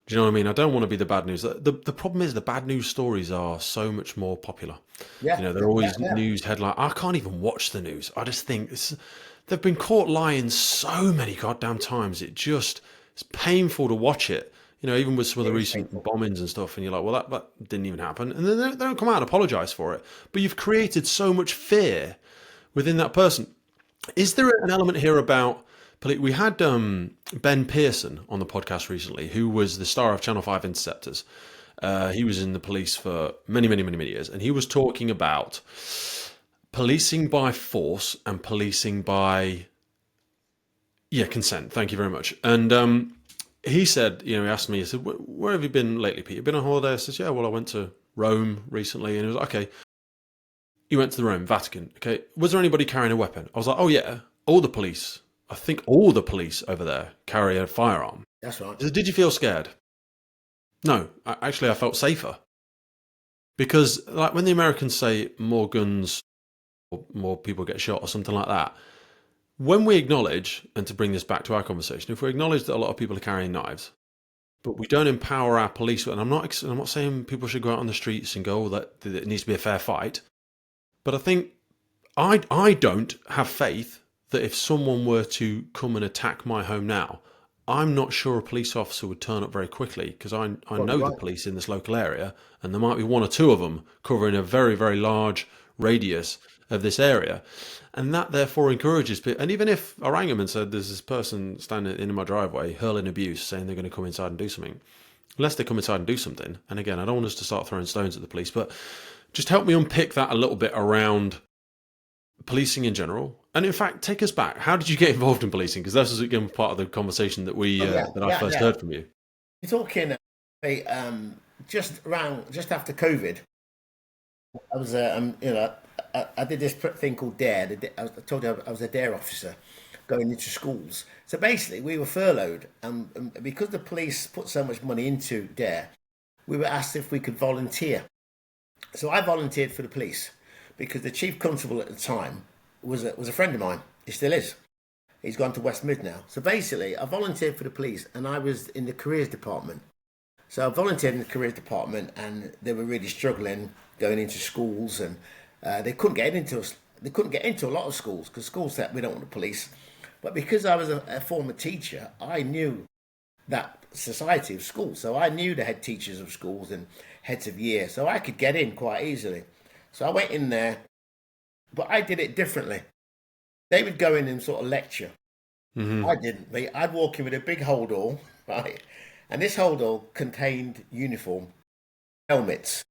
Do you know what I mean? I don't want to be the bad news. The problem is the bad news stories are so much more popular. Yeah, You know, they're without always doubt. news headline. I can't even watch the news. I just think they've been caught lying so many goddamn times. It's painful to watch it. You know, even with some of the It is recent painful. bombings and stuff, and you're like, well, that didn't even happen. And then they don't come out and apologise for it. But you've created so much fear within that person. Is there an element here about we had Ben Pearson on the podcast recently, who was the star of Channel 5 Interceptors. He was in the police for many years, and he was talking about policing by force and policing by consent. Thank you very much. And he said, he asked me, he said, where have you been lately, Pete? You been on holiday? I said, yeah, well, I went to Rome recently. And he was like, okay, you went to the Rome, Vatican. Okay, was there anybody carrying a weapon? I was like, oh yeah, I think all the police over there carry a firearm. That's right. He said, did you feel scared? No, actually, I felt safer. Because, like, when the Americans say more guns, or more people get shot, or something like that, when we acknowledge, and to bring this back to our conversation, if we acknowledge that a lot of people are carrying knives, but we don't empower our police, and I'm not saying people should go out on the streets and go, oh, that it needs to be a fair fight, but I think I don't have faith that if someone were to come and attack my home now, I'm not sure a police officer would turn up very quickly, because I Probably know the right. police in this local area, and there might be one or two of them covering a very, very large radius of this area. And that therefore encourages people. And even if I rang them and said, there's this person standing in my driveway hurling abuse, saying they're going to come inside and do something, unless they come inside and do something, and again, I don't want us to start throwing stones at the police, but just help me unpick that a little bit around policing in general. And in fact, take us back. How did you get involved in policing? Because this was again part of the conversation that that I first heard from you. You're talking just after COVID. I was I did this thing called Dare. I told you I was a Dare officer going into schools. So basically, we were furloughed, and because the police put so much money into Dare, we were asked if we could volunteer. So I volunteered for the police because the chief constable at the time was a friend of mine. He still is. He's gone to West Mid now. So basically, I volunteered for the police, and I was in the careers department. So I volunteered in the careers department, and they were really struggling going into schools, and they couldn't get into us. They couldn't get into a lot of schools because schools said we don't want the police. But because I was a former teacher, I knew that society of schools. So I knew the head teachers of schools and heads of year, so I could get in quite easily. So I went in there, but I did it differently. They would go in and sort of lecture. Mm-hmm. I didn't. I'd walk in with a big hold all, right? And this hold all contained uniform, helmets,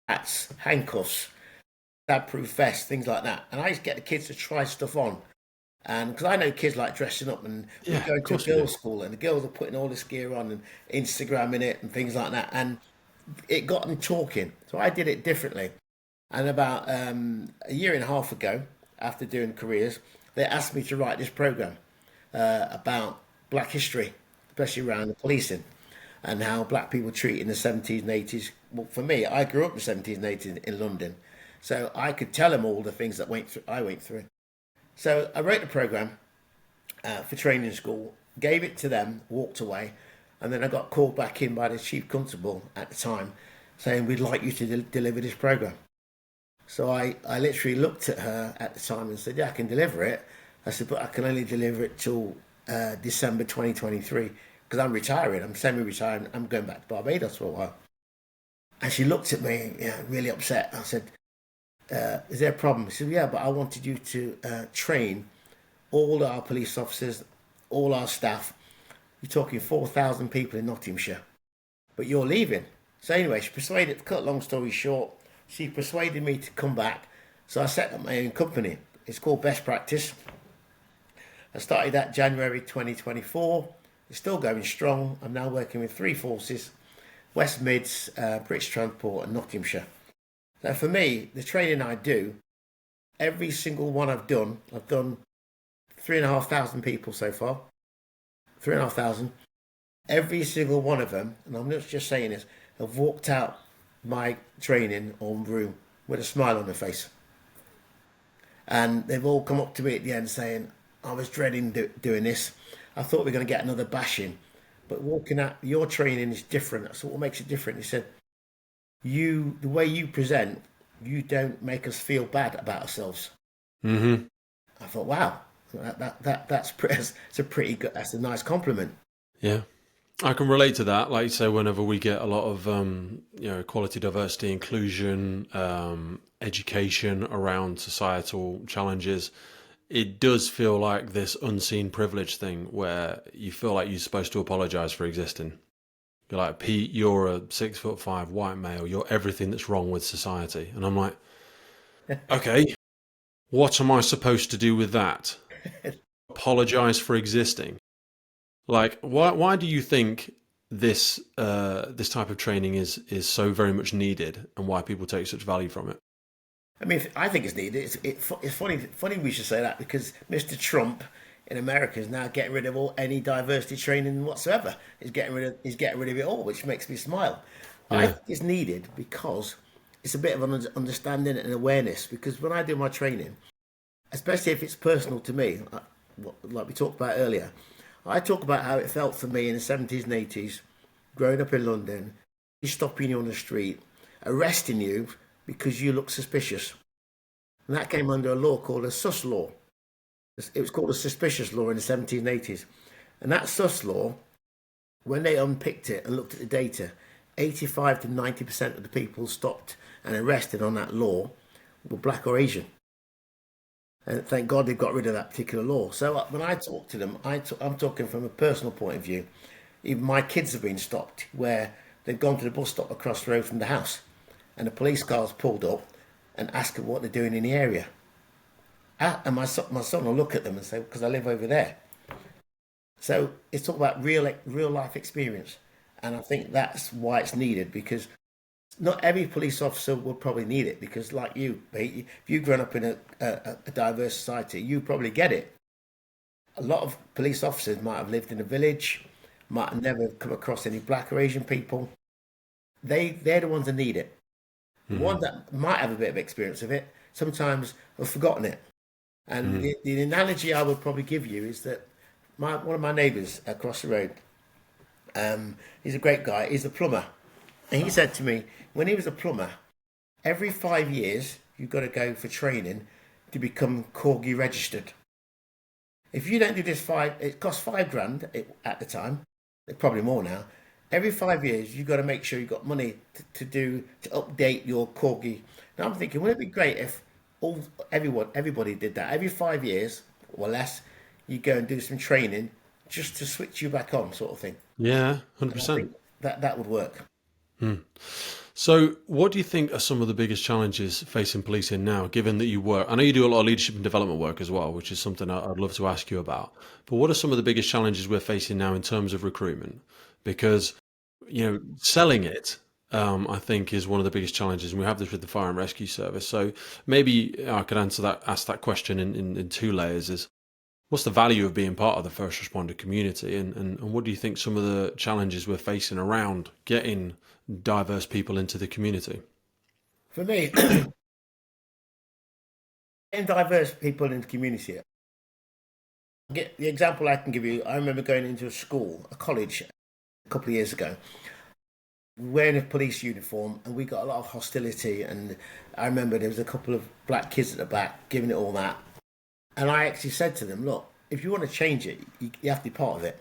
hats, handcuffs, stab-proof vests, things like that. And I used to get the kids to try stuff on. And because I know kids like dressing up, and we Yeah, go of into a course we do. girls' school, and the girls are putting all this gear on and Instagramming it and things like that. And it got them talking. So I did it differently. And about a year and a half ago, after doing careers, they asked me to write this program about black history, especially around the policing and how black people were treated in the 70s and 80s. Well, for me, I grew up in the 70s and 80s in London, so I could tell them all the things that I went through. So I wrote the program for training school, gave it to them, walked away, and then I got called back in by the chief constable at the time saying, we'd like you to deliver this program. So I literally looked at her at the time and said, yeah, I can deliver it. I said, but I can only deliver it till December 2023 because I'm retiring. I'm semi-retiring. I'm going back to Barbados for a while. And she looked at me, yeah, really upset. I said, is there a problem? She said, yeah, but I wanted you to train all our police officers, all our staff. You're talking 4,000 people in Nottinghamshire, but you're leaving. So anyway, she persuaded, to cut a long story short, she persuaded me to come back. So I set up my own company. It's called Best Practice. I started that January 2024. It's still going strong. I'm now working with three forces: West Mids, British Transport and Nottinghamshire. So for me, the training I do, every single one I've done 3,500 people so far. 3,500. Every single one of them, and I'm not just saying this, have walked out my training or room with a smile on their face. And they've all come up to me at the end saying, I was dreading doing this. I thought we were going to get another bashing. But walking out, your training is different. That's what makes it different. He said, the way you present, you don't make us feel bad about ourselves. Mm-hmm. I thought, wow, that's it's a pretty good, that's a nice compliment. Yeah. I can relate to that. Like you say, whenever we get a lot of equality, diversity, inclusion, education around societal challenges, it does feel like this unseen privilege thing where you feel like you're supposed to apologize for existing. You're like, Pete, you're a 6'5" white male. You're everything that's wrong with society. And I'm like, okay, what am I supposed to do with that? Apologize for existing? Like, why do you think this type of training is so very much needed, and why people take such value from it? I mean, I think it's needed. It's funny we should say that because Mr. Trump in America is now getting rid of any diversity training whatsoever. He's getting rid of it all, which makes me smile. I Yeah. think it's needed because it's a bit of an understanding and awareness. Because when I do my training, especially if it's personal to me, like we talked about earlier, I talk about how it felt for me in the 70s and 80s, growing up in London, stopping you on the street, arresting you because you look suspicious. And that came under a law called a sus law. It was called a suspicious law in the 70s and 80s. And that sus law, when they unpicked it and looked at the data, 85 to 90% of the people stopped and arrested on that law were black or Asian. And thank God they got rid of that particular law. So when I talk to them, I'm talking from a personal point of view. Even my kids have been stopped where they've gone to the bus stop across the road from the house and the police cars pulled up and asked them what they're doing in the area. And my son will look at them and say, because I live over there. So it's all about real life experience. And I think that's why it's needed because not every police officer will probably need it because like you, Pete, if you've grown up in a diverse society, you probably get it. A lot of police officers might have lived in a village, might have never come across any black or Asian people. They're the ones that need it. The ones that might have a bit of experience of it, sometimes have forgotten it. And the analogy I would probably give you is that one of my neighbours across the road, he's a great guy, he's a plumber. And he said to me, when he was a plumber, every 5 years, you've got to go for training to become Corgi registered. If you don't do this it costs £5,000 at the time, it's probably more now. Every 5 years, you've got to make sure you've got money to update your Corgi. Now I'm thinking, wouldn't it be great if everybody did that? Every 5 years or less, you go and do some training just to switch you back on, sort of thing. Yeah, And I 100%. think that would work. So, what do you think are some of the biggest challenges facing policing now, given that you work? I know you do a lot of leadership and development work as well, which is something I'd love to ask you about. But what are some of the biggest challenges we're facing now in terms of recruitment? Because, selling it, I think, is one of the biggest challenges. And we have this with the fire and rescue service. So maybe I could ask that question in two layers is, what's the value of being part of the first responder community? And what do you think some of the challenges we're facing around getting diverse people into the community? For me, getting diverse people in the community. Get the example I can give you. I remember going into a college, a couple of years ago, wearing a police uniform, and we got a lot of hostility. And I remember there was a couple of black kids at the back giving it all that. And I actually said to them, look, if you want to change it, you have to be part of it.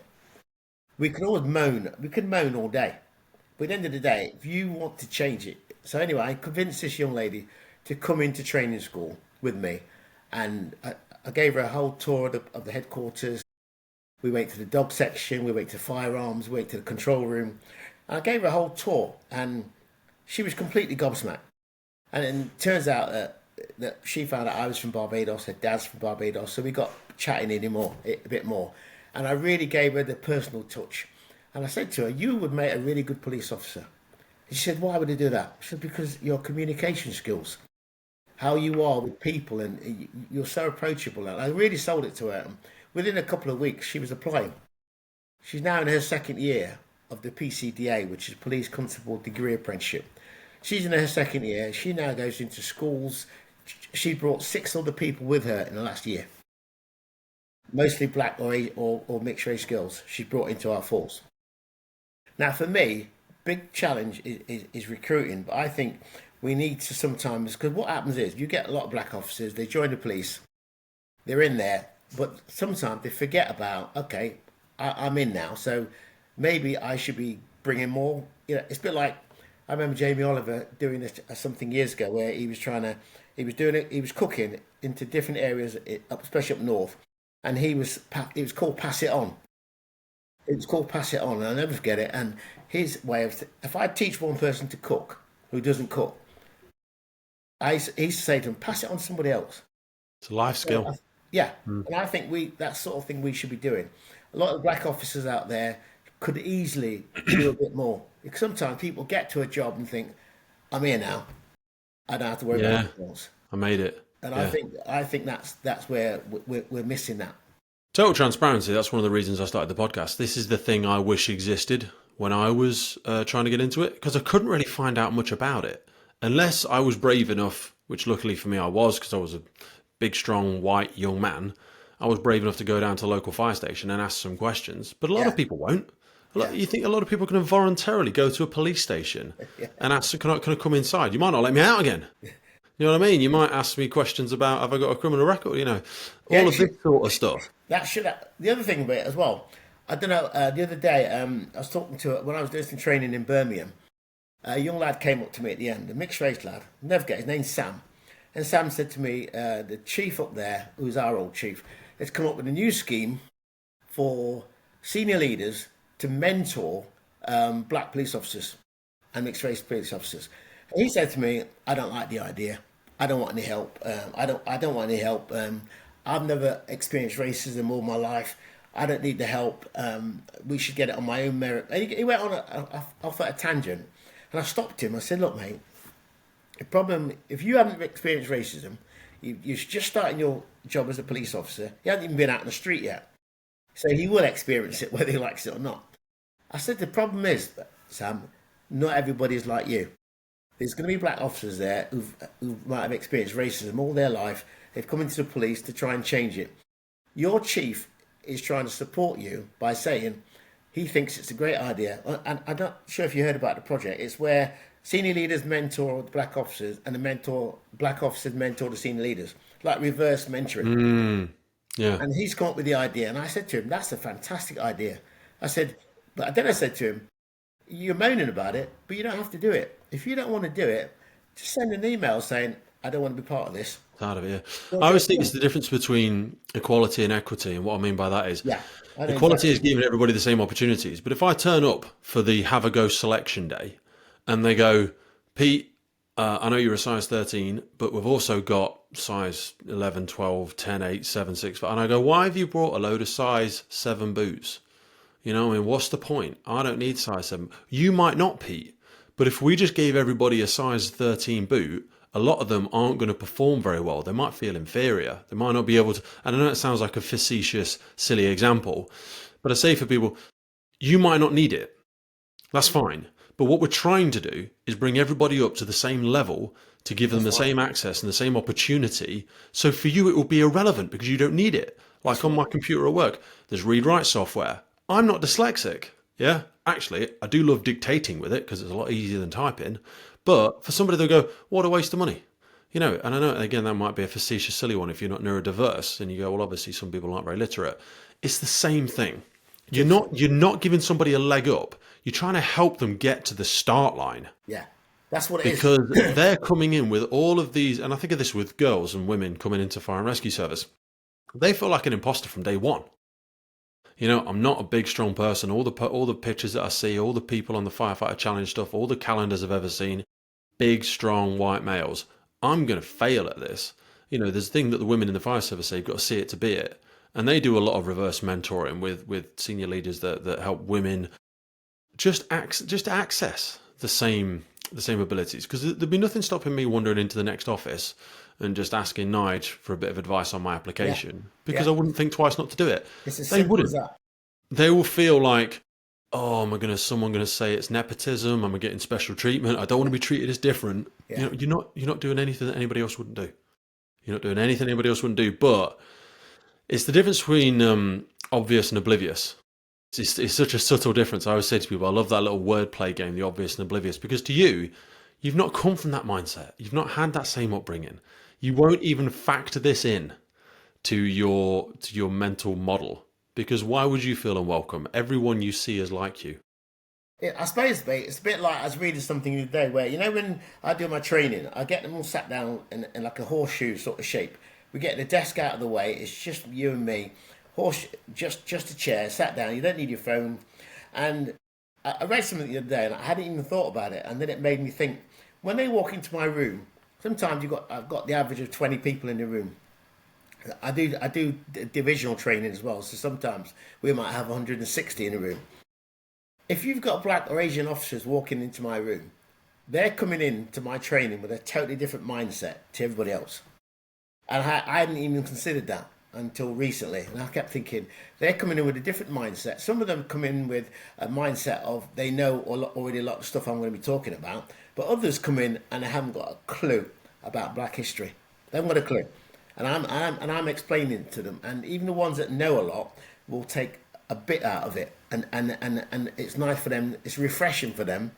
We can always moan. We can moan all day. But at the end of the day, if you want to change it. So anyway, I convinced this young lady to come into training school with me. And I gave her a whole tour of the headquarters. We went to the dog section. We went to firearms. We went to the control room. And I gave her a whole tour. And she was completely gobsmacked. And it turns out that she found out I was from Barbados. Her dad's from Barbados. So we got chatting a bit more. And I really gave her the personal touch. And I said to her, you would make a really good police officer. And she said, why would I do that? She said, because your communication skills, how you are with people, and you're so approachable. And I really sold it to her. And within a couple of weeks, she was applying. She's now in her second year of the PCDA, which is Police Constable Degree Apprenticeship. She's in her second year. She now goes into schools. She brought 6 other people with her in the last year. Mostly black or mixed race girls she's brought into our force. Now, for me, big challenge is recruiting, but I think we need to sometimes, because what happens is you get a lot of black officers, they join the police, they're in there, but sometimes they forget about, okay, I'm in now, so maybe I should be bringing more. You know, it's a bit like, I remember Jamie Oliver doing this something years ago where he was cooking into different areas, especially up north, and it was called Pass It On. It was called Pass It On, and I'll never forget it. And his way of, if I teach one person to cook who doesn't cook, he used to say to them, pass it on to somebody else. It's a life skill. Yeah, and I think that sort of thing we should be doing. A lot of black officers out there could easily do a bit more. Because sometimes people get to a job and think, I'm here now. I don't have to worry about anything else. I made it. And I think that's where we're missing that. Total transparency, that's one of the reasons I started the podcast. This is the thing I wish existed when I was trying to get into it, because I couldn't really find out much about it. Unless I was brave enough, which luckily for me I was, because I was a big, strong, white, young man. I was brave enough to go down to the local fire station and ask some questions. But a lot of people won't. You think a lot of people can voluntarily go to a police station and ask, can I come inside? You might not let me out again. You know what I mean? You might ask me questions about, have I got a criminal record? You know, all of this sort of stuff. The other thing about it as well, I don't know, the other day, I was talking to, when I was doing some training in Birmingham, a young lad came up to me at the end, a mixed race lad, never forget, his name's Sam. And Sam said to me, the chief up there, who's our old chief, has come up with a new scheme for senior leaders to mentor black police officers and mixed race police officers. And he said to me, I don't like the idea. I don't want any help. I don't want any help. I've never experienced racism all my life. I don't need the help. We should get it on my own merit. And he went on off at a tangent. And I stopped him. I said, look, mate, the problem, if you haven't experienced racism, you're just starting your job as a police officer. You haven't even been out in the street yet. So he will experience it whether he likes it or not. I said, the problem is, Sam, not everybody is like you. There's going to be black officers there who might have experienced racism all their life. They've come into the police to try and change it. Your chief is trying to support you by saying he thinks it's a great idea. And I'm not sure if you heard about the project. It's where senior leaders mentor the black officers and black officers mentor the senior leaders, like reverse mentoring. Yeah. And he's come up with the idea. And I said to him, that's a fantastic idea. I said to him, you're moaning about it, but you don't have to do it. If you don't want to do it, just send an email saying, I don't want to be part of this. Part of it, yeah. I always think it's the difference between equality and equity. And what I mean by that is equality is giving everybody the same opportunities. But if I turn up for the have a go selection day and they go, Pete, I know you're a size 13, but we've also got size 11, 12, 10, 8, 7, 6. And I go, why have you brought a load of size 7 boots? You know, I mean, what's the point? I don't need size 7. You might not, Pete. But if we just gave everybody a size 13 boot, a lot of them aren't going to perform very well. They might feel inferior. They might not be able to. And I know it sounds like a facetious, silly example, but I say for people, you might not need it. That's fine. But what we're trying to do is bring everybody up to the same level to give them the same access and the same opportunity. So for you, it will be irrelevant because you don't need it. Like on my computer at work, there's read-write software. I'm not dyslexic. Yeah, actually, I do love dictating with it because it's a lot easier than typing. But for somebody, they'll go, what a waste of money. You know, and I know, again, that might be a facetious, silly one if you're not neurodiverse and you go, well, obviously some people aren't very literate. It's the same thing. You're not giving somebody a leg up. You're trying to help them get to the start line Yeah, that's what it is. because they're coming in with all of these, and I think of this with girls and women coming into fire and rescue service. They feel like an imposter from day one. You know, I'm not a big, strong person. All the pictures that I see, all the people on the firefighter challenge stuff, all the calendars I've ever seen, big, strong white males. I'm going to fail at this. You know, there's a thing that the women in the fire service say, you've got to see it to be it. And they do a lot of reverse mentoring with senior leaders that help women just access the same abilities. Because there'd be nothing stopping me wandering into the next office and just asking Nige for a bit of advice on my application because I wouldn't think twice not to do it. It's as They simple wouldn't. as that. They will feel like, oh, someone gonna say it's nepotism? Am I getting special treatment? I don't want to be treated as different. Yeah. You know, you're not doing anything that anybody else wouldn't do. You're not doing anything anybody else wouldn't do. But it's the difference between obvious and oblivious. It's such a subtle difference. I always say to people, I love that little wordplay game, the obvious and oblivious, because to you, you've not come from that mindset. You've not had that same upbringing. You won't even factor this in to your mental model, because why would you feel unwelcome? Everyone you see is like you. Yeah, I suppose, mate, it's a bit like I was reading something the other day where, you know, when I do my training, I get them all sat down in like a horseshoe sort of shape. We get the desk out of the way. It's just you and me, just a chair, sat down. You don't need your phone. And I read something the other day, and I hadn't even thought about it. And then it made me think: when they walk into my room, sometimes I've got the average of 20 people in the room. I do divisional training as well, so sometimes we might have 160 in a room. If you've got black or Asian officers walking into my room, they're coming in to my training with a totally different mindset to everybody else. And I hadn't even considered that until recently. And I kept thinking, they're coming in with a different mindset. Some of them come in with a mindset of they know already a lot of stuff I'm going to be talking about. But others come in and they haven't got a clue about black history. They haven't got a clue. And I'm explaining to them. And even the ones that know a lot will take a bit out of it. And it's nice for them, it's refreshing for them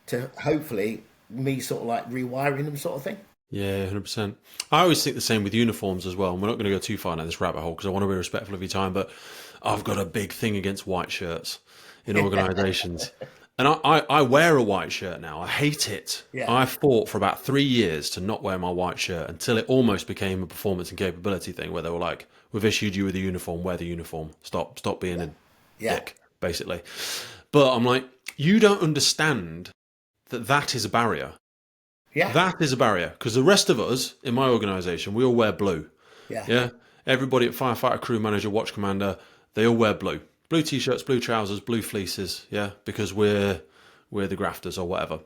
to hopefully me sort of like rewiring them sort of thing. Yeah, 100%. I always think the same with uniforms as well. And we're not going to go too far down this rabbit hole because I want to be respectful of your time, but I've got a big thing against white shirts in organisations. And I wear a white shirt now. I hate it. Yeah. I fought for about 3 years to not wear my white shirt until it almost became a performance and capability thing where they were like, we've issued you with a uniform, wear the uniform. Stop being a dick, basically. But I'm like, you don't understand that is a barrier. Yeah. That is a barrier because the rest of us in my organisation, we all wear blue. Yeah. Everybody at firefighter, crew manager, watch commander, they all wear blue. Blue t-shirts, blue trousers, blue fleeces. Yeah, because we're the grafters or whatever.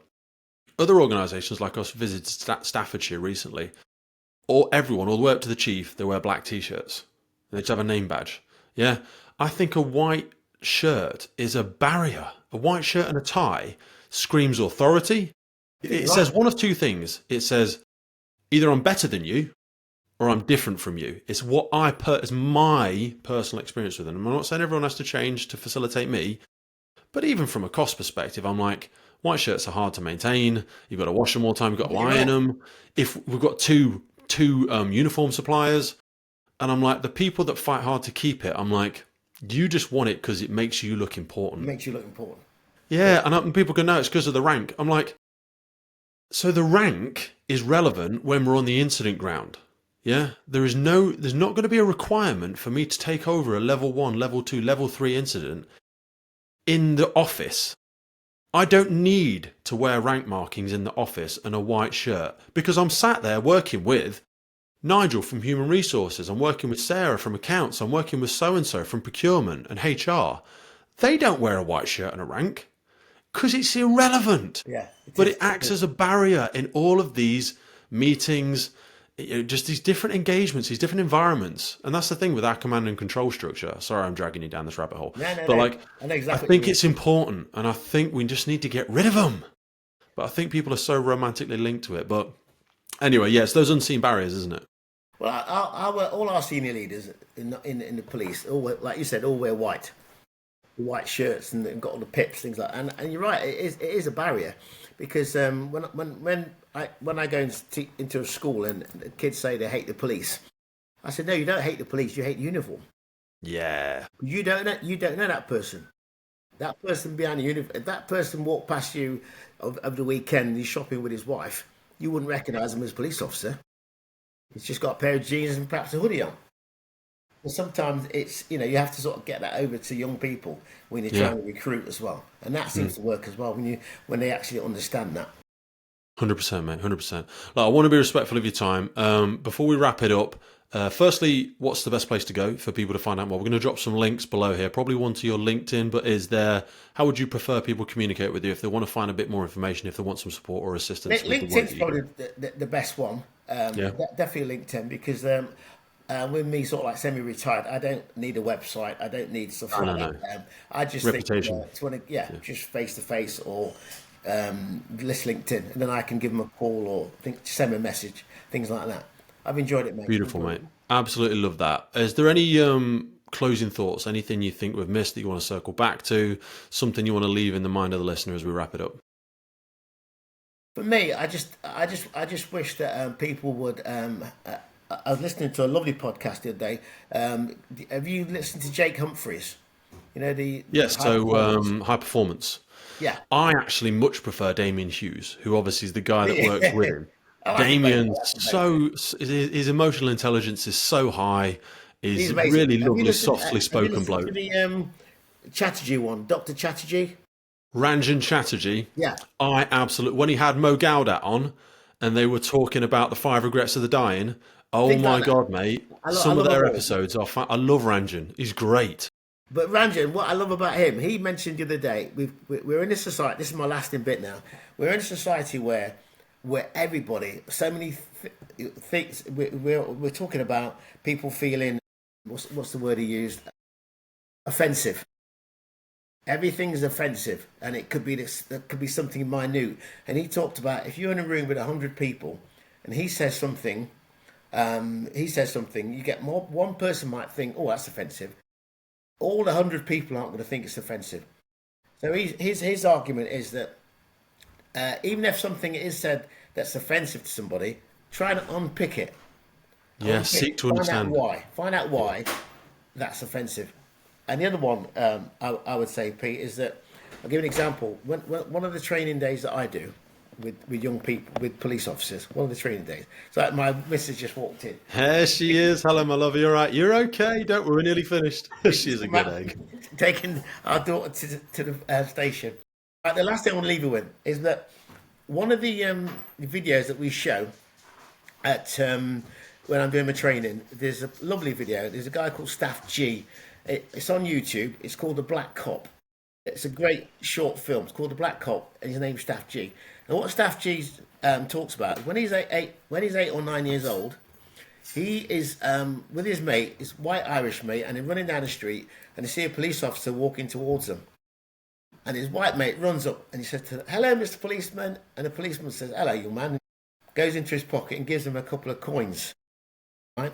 Other organisations like us visited Staffordshire recently. Or everyone, all the way up to the chief, they wear black t-shirts. They just have a name badge. Yeah. I think a white shirt is a barrier. A white shirt and a tie screams authority. It says one of two things. It says either I'm better than you or I'm different from you. It's what it's my personal experience with them. I'm not saying everyone has to change to facilitate me, but even from a cost perspective, I'm like, white shirts are hard to maintain. You've got to wash them all the time. You've got to iron them. If we've got two uniform suppliers, and I'm like, the people that fight hard to keep it, I'm like, you just want it because it makes you look important. It makes you look important. Yeah, and people go, no, it's because of the rank. I'm like, so the rank is relevant when we're on the incident ground. Yeah, there's not going to be a requirement for me to take over a level 1, level 2, level 3 incident in the office. I don't need to wear rank markings in the office and a white shirt because I'm sat there working with Nigel from Human Resources. I'm working with Sarah from Accounts. I'm working with so-and-so from Procurement and HR. They don't wear a white shirt and a rank because it's irrelevant. Yeah, but it acts as a barrier in all of these meetings, just these different engagements, these different environments. And that's the thing with our command and control structure. Sorry, I'm dragging you down this rabbit hole. No. I know exactly. I think it's important, and I think we just need to get rid of them. But I think people are so romantically linked to it. But anyway, it's those unseen barriers, isn't it? Well, all our senior leaders in the police, like you said, all wear white. the white shirts and they've got all the pips, things like that. And you're right, it is a barrier because when I go into a school and the kids say they hate the police, I said, no, you don't hate the police, you hate the uniform. Yeah. You don't know that person. That person behind the uniform, if that person walked past you over the weekend and he's shopping with his wife, you wouldn't recognise him as a police officer. He's just got a pair of jeans and perhaps a hoodie on. And sometimes it's, you have to sort of get that over to young people when you're Yeah. trying to recruit as well. And that seems to work as well when they actually understand that. 100%, mate. 100%. Like, I want to be respectful of your time. Before we wrap it up, firstly, what's the best place to go for people to find out more? We're going to drop some links below here, probably one to your LinkedIn, but how would you prefer people communicate with you if they want to find a bit more information, if they want some support or assistance with the work LinkedIn's that you probably do? the best one. Yeah. Definitely LinkedIn because with me sort of like semi-retired, I don't need a website. I don't need stuff like No. that. I just Reputation. think it's just face to face or list LinkedIn, and then I can give them a call or send them a message, things like that. I've enjoyed it, mate. Beautiful, mate. Absolutely love that. Is there any closing thoughts? Anything you think we've missed that you want to circle back to? Something you want to leave in the mind of the listener as we wrap it up? For me, I just wish that people would. I was listening to a lovely podcast the other day. Have you listened to Jake Humphreys? The Yes, high so performance? high performance. Yeah. I actually much prefer Damien Hughes, who obviously is the guy that works with him. I like him, Damien's mate. his emotional intelligence is so high. He's He's amazing. really Have you lovely, listened? softly Have you spoken listened to bloke. the Chatterjee one, Dr. Chatterjee? Ranjan Chatterjee. Yeah. I absolutely, when he had Mo Gaudat on and they were talking about the 5 regrets of the dying. Oh Things my like that. God, mate! I Some of love their them all. episodes are. I love Ranjan. He's great. But Ranjan, what I love about him, he mentioned the other day, we're in a society, this is my lasting bit now, we're in a society where everybody, so many things, we're talking about people feeling, what's the word he used? Offensive. Everything's offensive, and it could be something minute. And he talked about if you're in a room with 100 people, and he says something, you get more. One person might think, "Oh, that's offensive." All the 100 people aren't going to think it's offensive. So his argument is that even if something is said that's offensive to somebody, try and unpick it. Yeah, seek to understand. Find out why that's offensive. And the other one I would say, Pete, is that I'll give you an example. When one of the training days that I do with young people, with police officers, one of the training days. So my missus just walked in. Here she is. Hello, my love. You're right. You're okay. Don't worry. We're nearly finished. She's a good egg. Taking our daughter to the station. Right, the last thing I want to leave you with is that one of the videos that we show at when I'm doing my training, there's a lovely video. There's a guy called Staff G. It's on YouTube. It's called The Black Cop. It's a great short film. It's called The Black Cop, and his name's Staff G. And what Staff G talks about, when he's 8 or 9 years old, he is with his mate, his white Irish mate, and they're running down the street, and they see a police officer walking towards them. And his white mate runs up and he says to them, "Hello, Mr. Policeman." And the policeman says, "Hello, young man." Goes into his pocket and gives him a couple of coins. Right?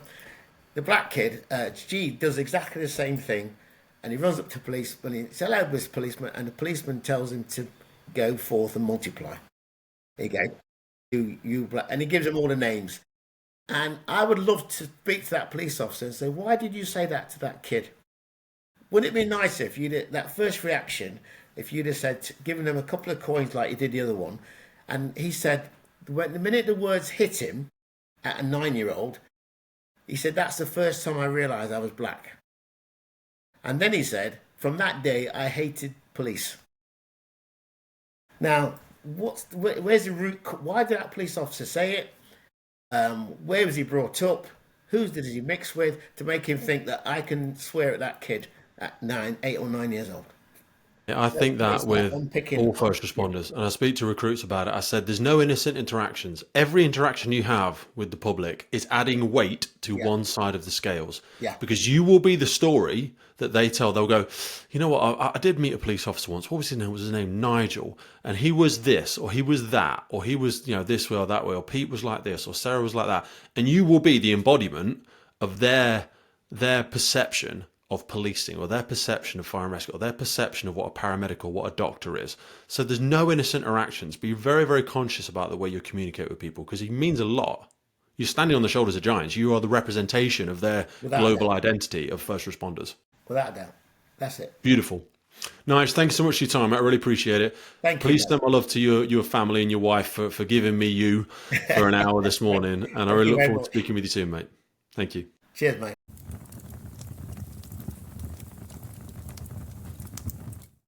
The black kid, G, does exactly the same thing, and he runs up to police and he says, "Hello, Mr. Policeman," and the policeman tells him to go forth and multiply. There you go. You black, and he gives him all the names. And I would love to speak to that police officer and say, "Why did you say that to that kid?" Wouldn't it be nicer if you did that first reaction, if you'd have said, given him a couple of coins like you did the other one, and he said, when the minute the words hit him at a 9-year-old, he said, "That's the first time I realised I was black." And then he said, "From that day, I hated police." Now, where's the root? Why did that police officer say it? Where was he brought up? Who did he mix with to make him think that I can swear at that kid at 8 or 9 years old? Yeah, I think that with unpicking- all first responders, and I speak to recruits about it, I said there's no innocent interactions. Every interaction you have with the public is adding weight to one side of the scales. Yeah. Because you will be the story that they tell. They'll go, "You know what, I did meet a police officer once. What was his name? Was his name Nigel? And he was this, or he was that, or he was, this way or that way, or Pete was like this, or Sarah was like that." And you will be the embodiment of their perception of policing, or their perception of fire and rescue, or their perception of what a paramedic or what a doctor is. So there's no innocent interactions. Be very, very conscious about the way you communicate with people, because it means a lot. You're standing on the shoulders of giants. You are the representation of their global identity of first responders. Without a doubt. That's it. Beautiful. Nigel, thanks so much for your time. I really appreciate it. Thank you. Please send my love to your family and your wife for giving me you for an hour this morning. And I really look forward to speaking with you soon, mate. Thank you. Cheers, mate.